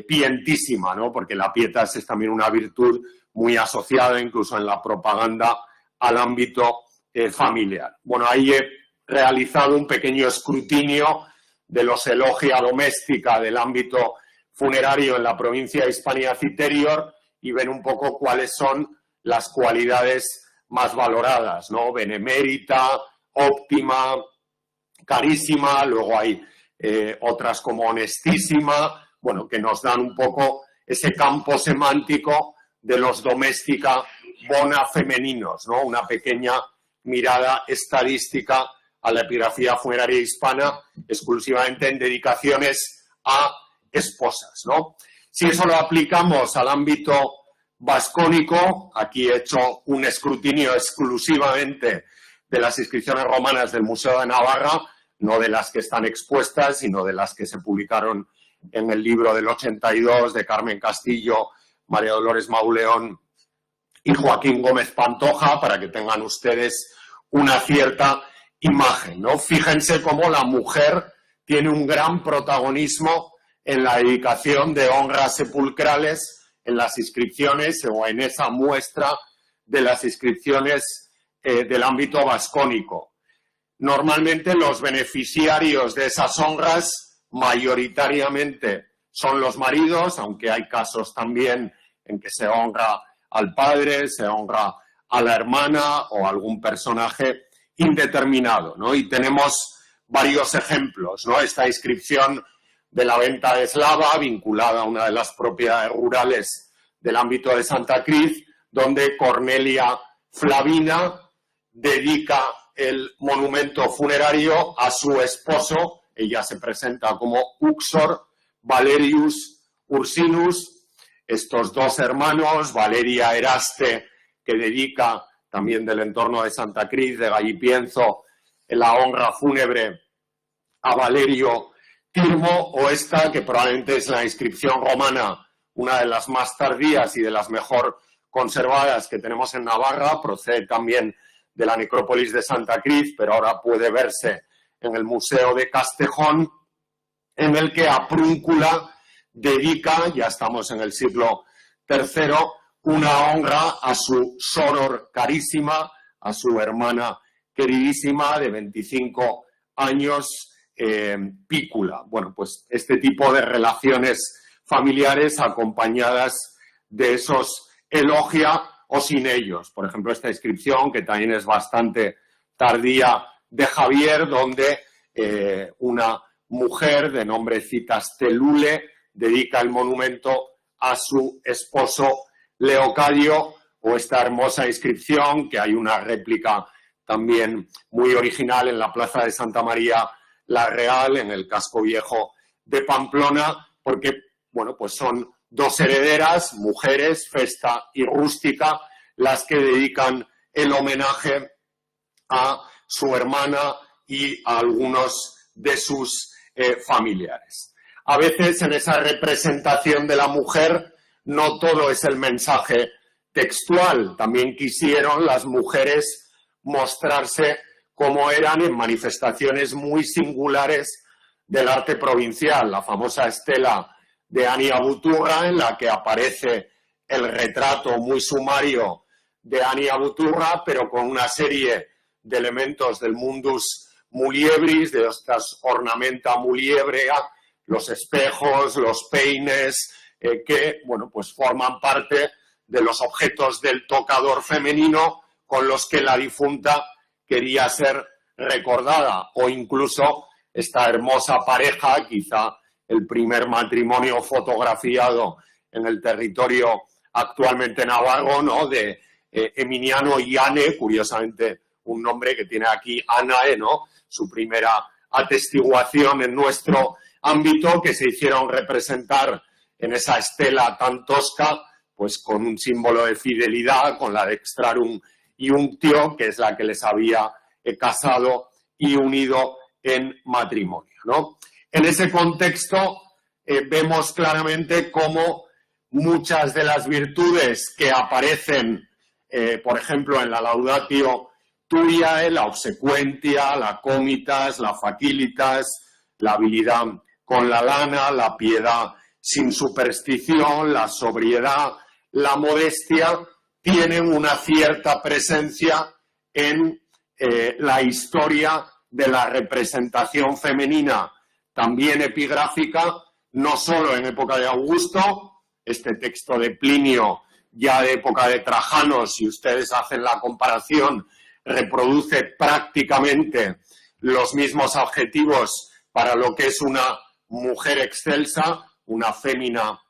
pientísima, ¿no? Porque la pietas es también una virtud muy asociada incluso en la propaganda al ámbito familiar. Bueno, ahí he realizado un pequeño escrutinio de los elogia doméstica del ámbito funerario en la provincia de Hispania Citerior y ven un poco cuáles son las cualidades más valoradas, ¿no? Benemérita, óptima, carísima, luego hay otras como honestísima, bueno, que nos dan un poco ese campo semántico de los doméstica bona femeninos, ¿no? Una pequeña mirada estadística a la epigrafía funeraria hispana, exclusivamente en dedicaciones a esposas, ¿no? Si eso lo aplicamos al ámbito vascónico, aquí he hecho un escrutinio exclusivamente de las inscripciones romanas del Museo de Navarra, no de las que están expuestas, sino de las que se publicaron en el libro del 82 de Carmen Castillo, María Dolores Mauleón y Joaquín Gómez Pantoja, para que tengan ustedes una cierta imagen, ¿no? Fíjense cómo la mujer tiene un gran protagonismo en la dedicación de honras sepulcrales en las inscripciones o en esa muestra de las inscripciones del ámbito vascónico. Normalmente los beneficiarios de esas honras mayoritariamente son los maridos, aunque hay casos también en que se honra al padre, se honra a la hermana o a algún personaje indeterminado, ¿no? Y tenemos varios ejemplos, ¿no? Esta inscripción de la venta de Eslava, vinculada a una de las propiedades rurales del ámbito de Santa Cruz, donde Cornelia Flavina dedica el monumento funerario a su esposo. Ella se presenta como Uxor Valerius Ursinus. Estos dos hermanos, Valeria Eraste, que dedica también del entorno de Santa Cruz, de Gallipienzo, en la honra fúnebre a Valerio Tirmo, o esta, que probablemente es la inscripción romana, una de las más tardías y de las mejor conservadas que tenemos en Navarra, procede también de la necrópolis de Santa Cruz, pero ahora puede verse en el Museo de Castejón, en el que Aprúncula dedica, ya estamos en el siglo III, una honra a su soror carísima, a su hermana queridísima de 25 años, Pícula. Bueno, pues este tipo de relaciones familiares acompañadas de esos elogia o sin ellos. Por ejemplo, esta inscripción, que también es bastante tardía, de Javier, donde una mujer de nombre Citastelule dedica el monumento a su esposo Leocadio, o esta hermosa inscripción, que hay una réplica también muy original en la plaza de Santa María la Real, en el casco viejo de Pamplona, porque, bueno, pues son dos herederas, mujeres, Festa y Rústica, las que dedican el homenaje a su hermana y a algunos de sus familiares. A veces en esa representación de la mujer no todo es el mensaje textual. También quisieron las mujeres mostrarse como eran en manifestaciones muy singulares del arte provincial. La famosa estela de Ania Buturra, en la que aparece el retrato muy sumario de Ania Buturra, pero con una serie de elementos del mundus muliebris, de estas ornamenta muliebrea, los espejos, los peines, que, bueno, pues forman parte de los objetos del tocador femenino con los que la difunta quería ser recordada, o incluso esta hermosa pareja, quizá el primer matrimonio fotografiado en el territorio actualmente navarro, ¿no?, de Eminiano y Anne, curiosamente un nombre que tiene aquí Anae, ¿no?, su primera atestiguación en nuestro ámbito, que se hicieron representar en esa estela tan tosca, pues con un símbolo de fidelidad, con la de Extrarum Iunctio, que es la que les había casado y unido en matrimonio, ¿no? En ese contexto vemos claramente cómo muchas de las virtudes que aparecen, por ejemplo, en la Laudatio Turiae, la obsequentia, la comitas, la facilitas, la habilidad con la lana, la piedad sin superstición, la sobriedad, la modestia, tienen una cierta presencia en la historia de la representación femenina, también epigráfica, no solo en época de Augusto, este texto de Plinio ya de época de Trajano, si ustedes hacen la comparación, reproduce prácticamente los mismos adjetivos para lo que es una mujer excelsa, una fémina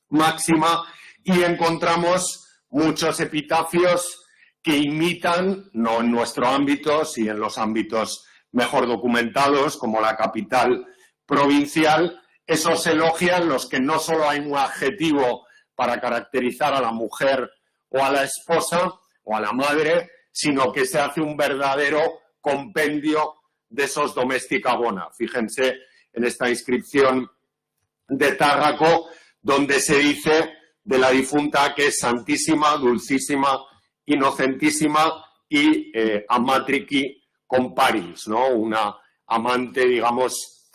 máxima, y encontramos muchos epitafios que imitan, no en nuestro ámbito, sino en los ámbitos mejor documentados, como la capital provincial, esos elogios en los que no solo hay un adjetivo para caracterizar a la mujer o a la esposa o a la madre, sino que se hace un verdadero compendio de esos domestica bona. Fíjense en esta inscripción de Tárraco, donde se dice de la difunta que es santísima, dulcísima, inocentísima y amatrici comparis, ¿no? Una amante, digamos,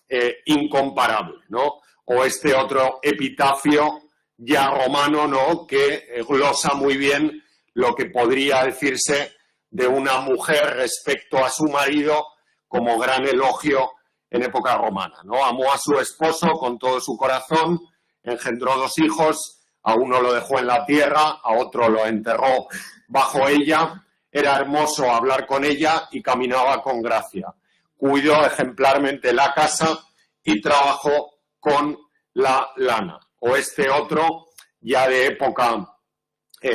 incomparable, ¿no? O este otro epitafio ya romano, ¿no?, que glosa muy bien lo que podría decirse de una mujer respecto a su marido como gran elogio en época romana, ¿no? Amó a su esposo con todo su corazón, engendró 2 hijos, a uno lo dejó en la tierra, a otro lo enterró bajo ella, era hermoso hablar con ella y caminaba con gracia. Cuidó ejemplarmente la casa y trabajó con la lana. O este otro, ya de época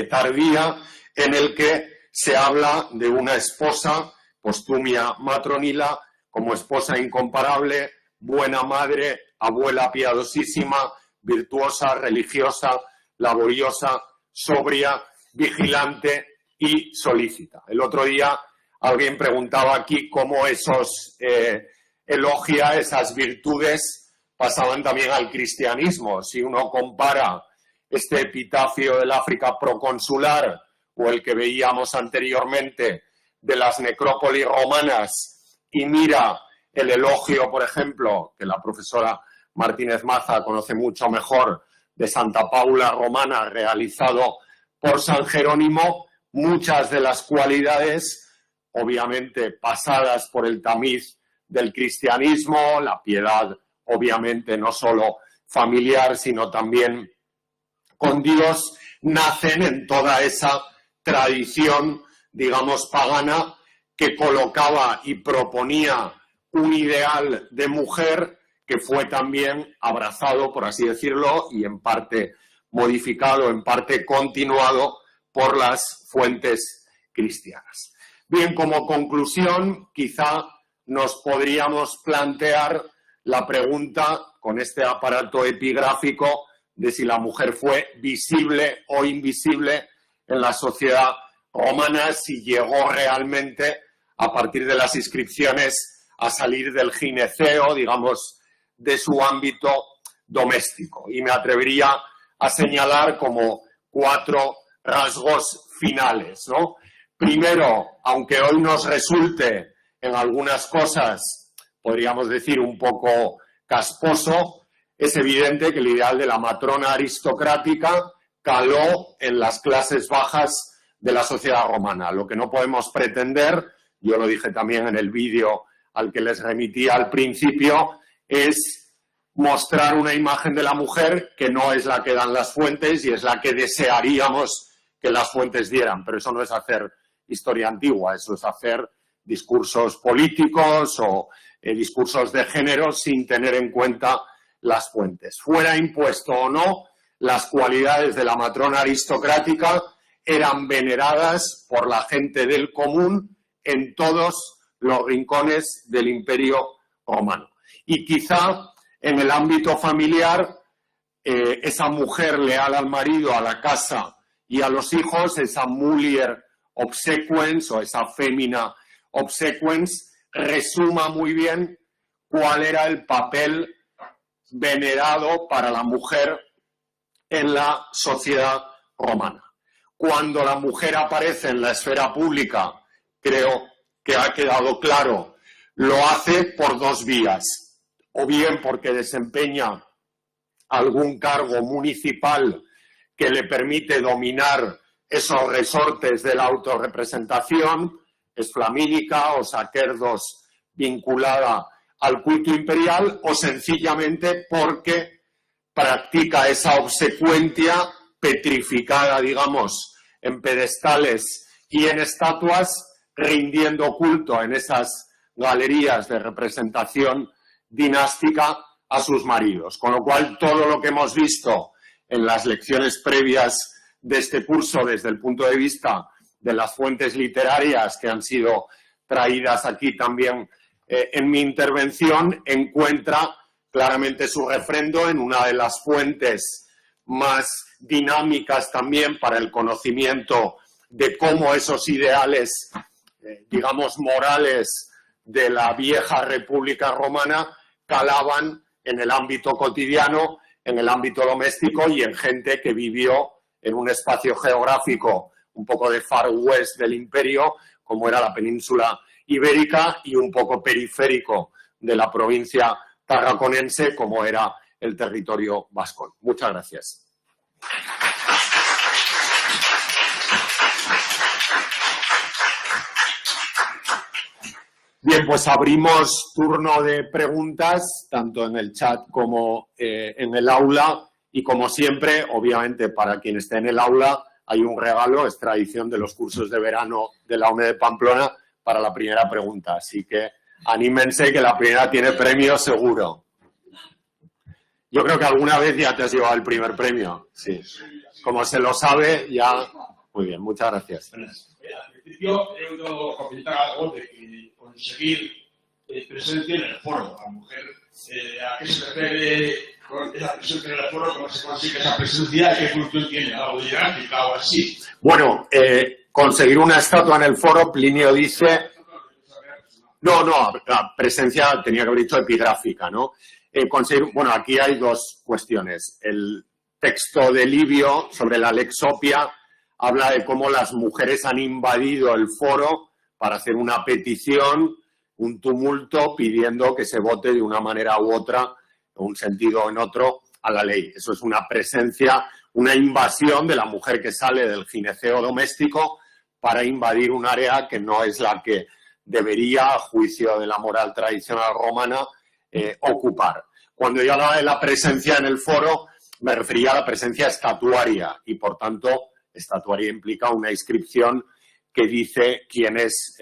tardía, en el que se habla de una esposa, Postumia Matronila, como esposa incomparable, buena madre, abuela piadosísima, virtuosa, religiosa, laboriosa, sobria, vigilante y solícita. El otro día alguien preguntaba aquí cómo esos elogia, esas virtudes pasaban también al cristianismo. Si uno compara este epitafio del África proconsular o el que veíamos anteriormente de las necrópolis romanas y mira el elogio, por ejemplo, que la profesora Martínez Maza conoce mucho mejor, de Santa Paula Romana, realizado por San Jerónimo, muchas de las cualidades, obviamente pasadas por el tamiz del cristianismo, la piedad, obviamente no solo familiar, sino también con Dios, nacen en toda esa tradición, digamos, pagana, que colocaba y proponía un ideal de mujer que fue también abrazado, por así decirlo, y en parte modificado, en parte continuado por las fuentes cristianas. Bien, como conclusión, quizá nos podríamos plantear la pregunta, con este aparato epigráfico, de si la mujer fue visible o invisible en la sociedad romana, si llegó realmente, a partir de las inscripciones, a salir del gineceo, digamos, de su ámbito doméstico. Y me atrevería a señalar como 4 rasgos finales, ¿no? Primero, aunque hoy nos resulte en algunas cosas, podríamos decir, un poco casposo, es evidente que el ideal de la matrona aristocrática caló en las clases bajas de la sociedad romana. Lo que no podemos pretender, yo lo dije también en el vídeo al que les remití al principio, es mostrar una imagen de la mujer que no es la que dan las fuentes y es la que desearíamos que las fuentes dieran. Pero eso no es hacer historia antigua, eso es hacer discursos políticos o discursos de género sin tener en cuenta las fuentes. Fuera impuesto o no, las cualidades de la matrona aristocrática eran veneradas por la gente del común en todos los rincones del Imperio Romano. Y quizá en el ámbito familiar, esa mujer leal al marido, a la casa y a los hijos, esa mulier obsequens o esa fémina obsequens, resuma muy bien cuál era el papel venerado para la mujer en la sociedad romana. Cuando la mujer aparece en la esfera pública, creo que ha quedado claro, lo hace por dos vías, o bien porque desempeña algún cargo municipal que le permite dominar esos resortes de la autorrepresentación, es flamínica o sacerdos vinculada al culto imperial, o sencillamente porque practica esa obsecuentia petrificada, digamos, en pedestales y en estatuas, rindiendo culto en esas galerías de representación dinástica a sus maridos. Con lo cual, todo lo que hemos visto en las lecciones previas de este curso, desde el punto de vista de las fuentes literarias que han sido traídas aquí también en mi intervención, encuentra claramente su refrendo en una de las fuentes más dinámicas también para el conocimiento de cómo esos ideales, digamos, morales de la vieja República Romana calaban en el ámbito cotidiano, en el ámbito doméstico y en gente que vivió en un espacio geográfico un poco de far west del imperio, como era la península ibérica, y un poco periférico de la provincia tarraconense, como era el territorio vascón. Muchas gracias. Bien, pues abrimos turno de preguntas, tanto en el chat como en el aula. Y como siempre, obviamente, para quien esté en el aula, hay un regalo, es tradición de los cursos de verano de la UNED de Pamplona, para la primera pregunta. Así que anímense, que la primera tiene premio seguro. Yo creo que alguna vez ya te has llevado el primer premio. Sí. Como se lo sabe, ya... Muy bien, muchas gracias. Al principio he oído comentar algo de que conseguir presencia en el foro. La mujer, ¿a qué se refiere con esa presencia en el foro? ¿Cómo se consigue esa presencia? ¿Qué función tiene? ¿Algo dinámica o así? Bueno, conseguir una estatua en el foro, Plinio dice... No, la presencia tenía que haber dicho epigráfica, ¿no? Bueno, aquí hay dos cuestiones. El texto de Livio sobre la Lexopia habla de cómo las mujeres han invadido el foro para hacer una petición, un tumulto, pidiendo que se vote de una manera u otra, en un sentido o en otro, a la ley. Eso es una presencia, una invasión de la mujer que sale del gineceo doméstico para invadir un área que no es la que debería, a juicio de la moral tradicional romana, ocupar. Cuando yo hablaba de la presencia en el foro, me refería a la presencia estatuaria y, por tanto, estatuaria implica una inscripción que dice quién es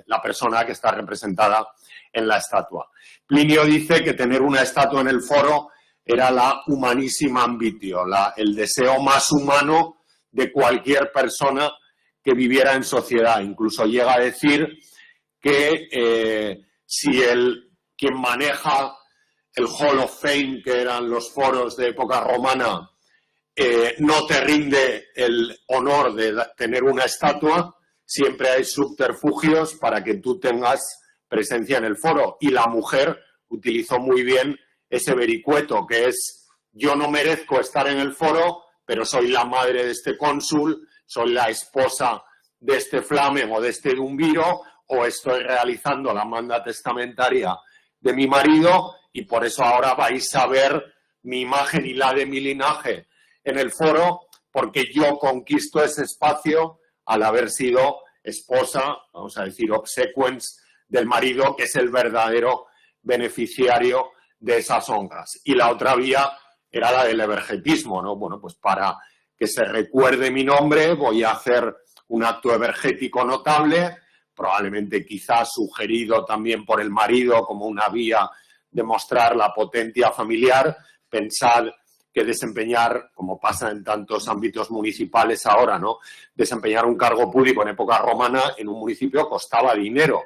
la persona que está representada en la estatua. Plinio dice que tener una estatua en el foro era la humanísima ambitio, el deseo más humano de cualquier persona que viviera en sociedad. Incluso llega a decir que si quien maneja el Hall of Fame, que eran los foros de época romana, no te rinde el honor de tener una estatua, siempre hay subterfugios para que tú tengas presencia en el foro. Y la mujer utilizó muy bien ese vericueto, que es: yo no merezco estar en el foro, pero soy la madre de este cónsul, soy la esposa de este flamen o de este dumbiro, o estoy realizando la manda testamentaria de mi marido, y por eso ahora vais a ver mi imagen y la de mi linaje en el foro, porque yo conquisto ese espacio al haber sido esposa, vamos a decir, obsequens del marido, que es el verdadero beneficiario de esas honras. Y la otra vía era la del evergetismo, ¿no? Bueno, pues para que se recuerde mi nombre voy a hacer un acto evergético notable, probablemente quizás sugerido también por el marido como una vía de mostrar la potencia familiar, Pensad que desempeñar, como pasa en tantos ámbitos municipales ahora, ¿no? Desempeñar un cargo público en época romana en un municipio costaba dinero.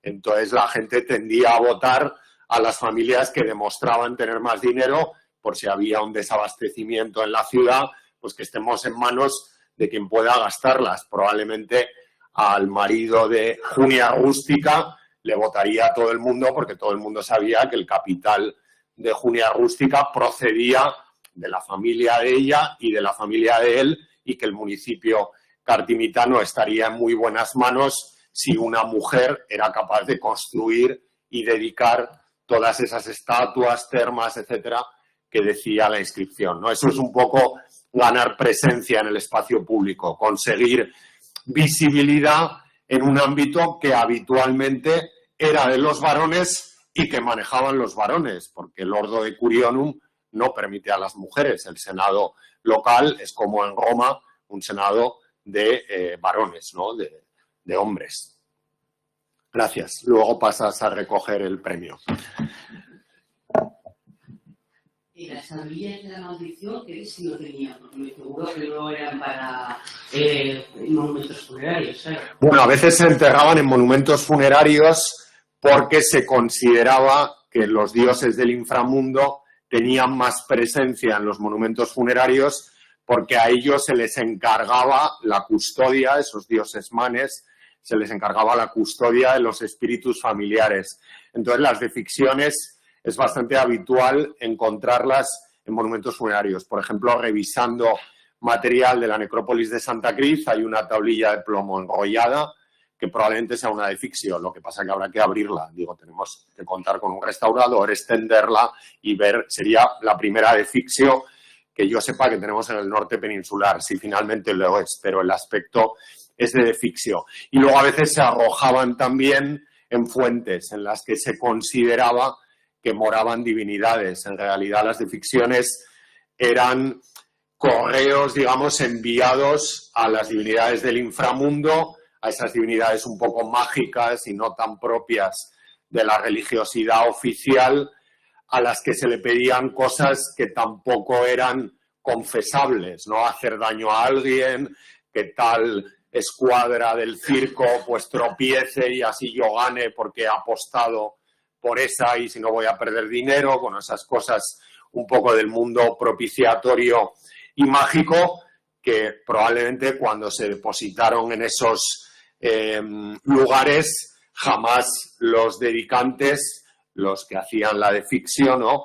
Entonces la gente tendía a votar a las familias que demostraban tener más dinero por si había un desabastecimiento en la ciudad, pues que estemos en manos de quien pueda gastarlas. Probablemente al marido de Junia Rústica le votaría a todo el mundo porque todo el mundo sabía que el capital de Junia Rústica procedía de la familia de ella y de la familia de él y que el municipio cartimitano estaría en muy buenas manos si una mujer era capaz de construir y dedicar todas esas estatuas, termas, etcétera, que decía la inscripción, ¿no? Eso es un poco ganar presencia en el espacio público, conseguir visibilidad en un ámbito que habitualmente era de los varones y que manejaban los varones, porque el Ordo Decurionum no permite a las mujeres. El Senado local es como en Roma, un Senado de varones, ¿no? De hombres. Gracias. Luego pasas a recoger el premio. ¿Y las tablillas de la maldición qué destino tenían? Porque me seguro que no eran para monumentos funerarios, ¿sabes? Bueno, a veces se enterraban en monumentos funerarios porque se consideraba que los dioses del inframundo tenían más presencia en los monumentos funerarios porque a ellos se les encargaba la custodia, esos dioses manes, se les encargaba la custodia de los espíritus familiares. Entonces, las deficciones es bastante habitual encontrarlas en monumentos funerarios. Por ejemplo, revisando material de la necrópolis de Santa Cruz, hay una tablilla de plomo enrollada que probablemente sea una deficción, lo que pasa que habrá que abrirla. Digo, tenemos que contar con un restaurador, extenderla y ver, sería la primera deficción que yo sepa que tenemos en el norte peninsular, si finalmente lo es, pero el aspecto es de deficción. Y luego a veces se arrojaban también en fuentes en las que se consideraba que moraban divinidades. En realidad las deficciones eran correos, digamos, enviados a las divinidades del inframundo, a esas divinidades un poco mágicas y no tan propias de la religiosidad oficial, a las que se le pedían cosas que tampoco eran confesables, ¿no? Hacer daño a alguien, que tal escuadra del circo pues tropiece y así yo gane porque he apostado por esa y si no voy a perder dinero, con esas cosas un poco del mundo propiciatorio y mágico que probablemente cuando se depositaron en esos lugares jamás los dedicantes, los que hacían la deficción, ¿no?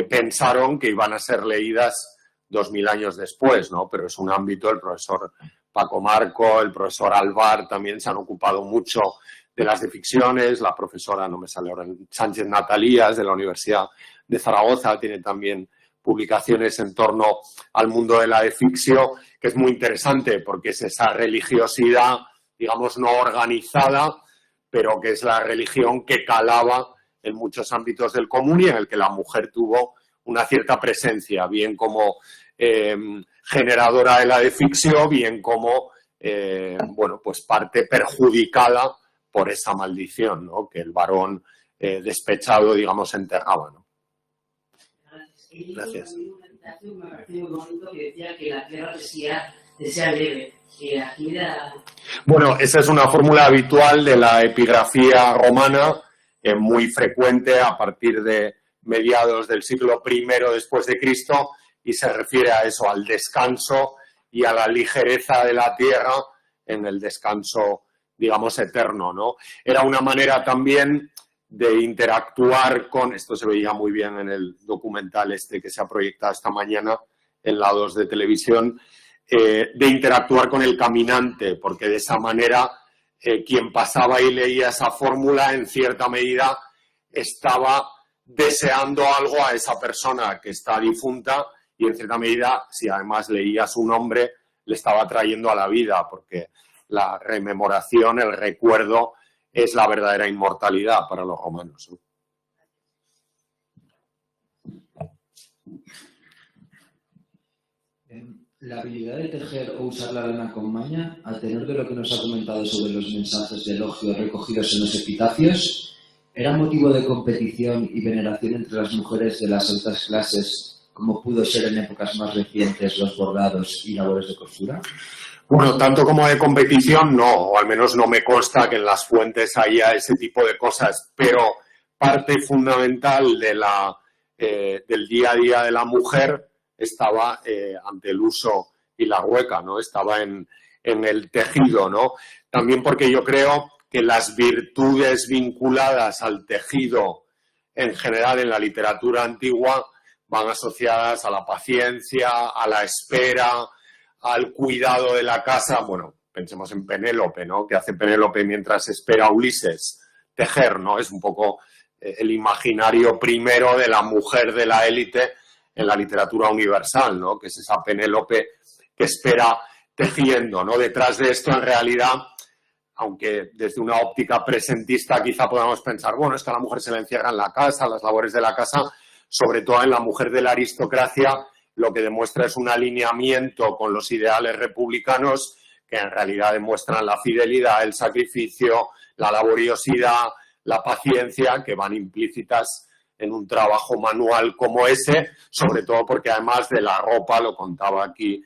Pensaron que iban a ser leídas 2000 años después, ¿no? Pero es un ámbito, el profesor Paco Marco, el profesor Alvar también se han ocupado mucho de las deficciones, la profesora, no me sale ahora, Sánchez Natalías de la Universidad de Zaragoza tiene también publicaciones en torno al mundo de la deficción, que es muy interesante porque es esa religiosidad, digamos, no organizada, pero que es la religión que calaba en muchos ámbitos del común y en el que la mujer tuvo una cierta presencia, bien como generadora de la deficción, bien como, bueno, pues parte perjudicada por esa maldición, ¿no? Que el varón despechado, digamos, enterraba, ¿no? Gracias. Me pareció muy bonito que decía que la tierra desea leve. Bueno, esa es una fórmula habitual de la epigrafía romana, muy frecuente a partir de mediados del siglo I después de Cristo, y se refiere a eso, al descanso y a la ligereza de la tierra en el descanso, digamos, eterno, ¿no? Era una manera también de interactuar con, esto se veía muy bien en el documental este que se ha proyectado esta mañana en la 2 de televisión, de interactuar con el caminante, porque de esa manera quien pasaba y leía esa fórmula en cierta medida estaba deseando algo a esa persona que está difunta y en cierta medida, si además leía su nombre, le estaba trayendo a la vida, porque la rememoración, el recuerdo, es la verdadera inmortalidad para los romanos, ¿no? La habilidad de tejer o usar la lana con maña, a tenor de lo que nos ha comentado sobre los mensajes de elogio recogidos en los epitafios, ¿era motivo de competición y veneración entre las mujeres de las altas clases como pudo ser en épocas más recientes los bordados y labores de costura? Bueno, tanto como de competición, no, o al menos no me consta que en las fuentes haya ese tipo de cosas, pero parte fundamental de del día a día de la mujer estaba ante el uso y la rueca, ¿no? Estaba en el tejido, ¿no? También porque yo creo que las virtudes vinculadas al tejido en general en la literatura antigua van asociadas a la paciencia, a la espera, al cuidado de la casa. Bueno, pensemos en Penélope, ¿no? Que hace Penélope mientras espera a Ulises. Tejer, ¿no? Es un poco el imaginario primero de la mujer de la élite en la literatura universal, ¿no? Que es esa Penélope que espera tejiendo, ¿no? Detrás de esto, en realidad, aunque desde una óptica presentista quizá podamos pensar, bueno, es que a la mujer se le encierra en la casa, las labores de la casa, sobre todo en la mujer de la aristocracia, lo que demuestra es un alineamiento con los ideales republicanos que en realidad demuestran la fidelidad, el sacrificio, la laboriosidad, la paciencia, que van implícitas en un trabajo manual como ese, sobre todo porque además de la ropa, lo contaba aquí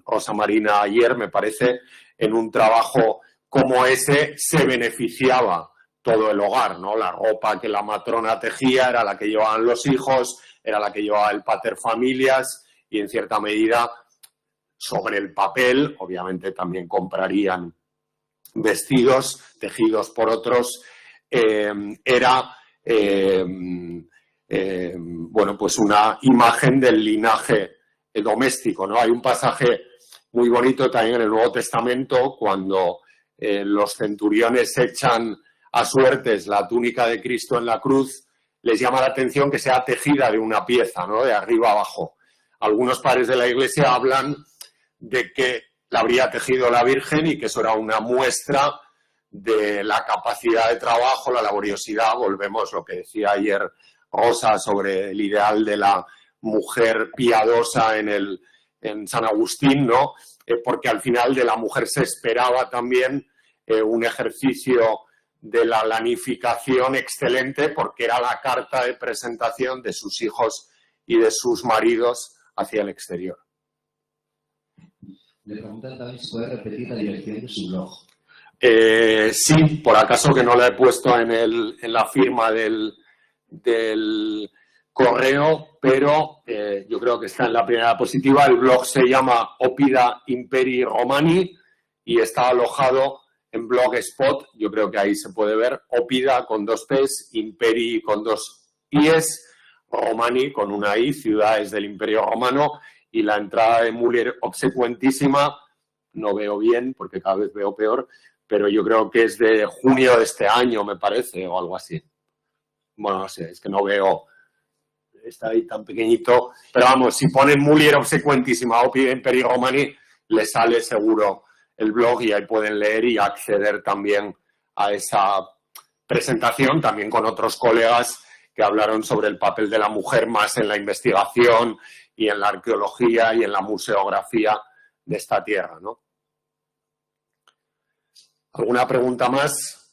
Rosa Marina ayer, me parece, en un trabajo como ese se beneficiaba todo el hogar, ¿no? La ropa que la matrona tejía era la que llevaban los hijos, era la que llevaba el paterfamilias y en cierta medida sobre el papel, obviamente también comprarían vestidos tejidos por otros, era bueno, pues una imagen del linaje doméstico, ¿no? Hay un pasaje muy bonito también en el Nuevo Testamento cuando los centuriones echan a suertes la túnica de Cristo en la cruz, les llama la atención que sea tejida de una pieza, ¿no? De arriba abajo. Algunos padres de la Iglesia hablan de que la habría tejido la Virgen y que eso era una muestra de la capacidad de trabajo, la laboriosidad. Volvemos a lo que decía ayer Rosa sobre el ideal de la mujer piadosa en San Agustín, ¿no? Porque al final de la mujer se esperaba también un ejercicio de la lanificación excelente porque era la carta de presentación de sus hijos y de sus maridos hacia el exterior. Le preguntan también si puede repetir la dirección de su blog. Sí, por acaso que no la he puesto en la firma del correo, pero yo creo que está en la primera diapositiva. El blog se llama Oppida Imperii Romani y está alojado en Blogspot. Yo creo que ahí se puede ver Oppida con 2 P's, Imperii con 2 I's, Romani con una I, ciudades del Imperio Romano, y la entrada de Muller obsecuentísima, no veo bien porque cada vez veo peor, pero yo creo que es de junio de este año, me parece, o algo así. Bueno, no sé, es que no veo, está ahí tan pequeñito, pero vamos, si ponen Muller obsecuentísima o Imperii Romani, le sale seguro el blog y ahí pueden leer y acceder también a esa presentación, también con otros colegas que hablaron sobre el papel de la mujer más en la investigación y en la arqueología y en la museografía de esta tierra, ¿no? ¿Alguna pregunta más?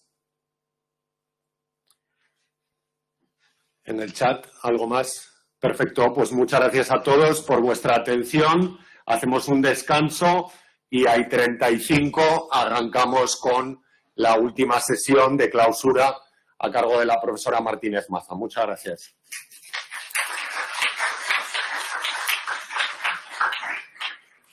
En el chat, ¿algo más? Perfecto, pues muchas gracias a todos por vuestra atención. Hacemos un descanso y hay 35. Arrancamos con la última sesión de clausura a cargo de la profesora Martínez Maza. Muchas gracias.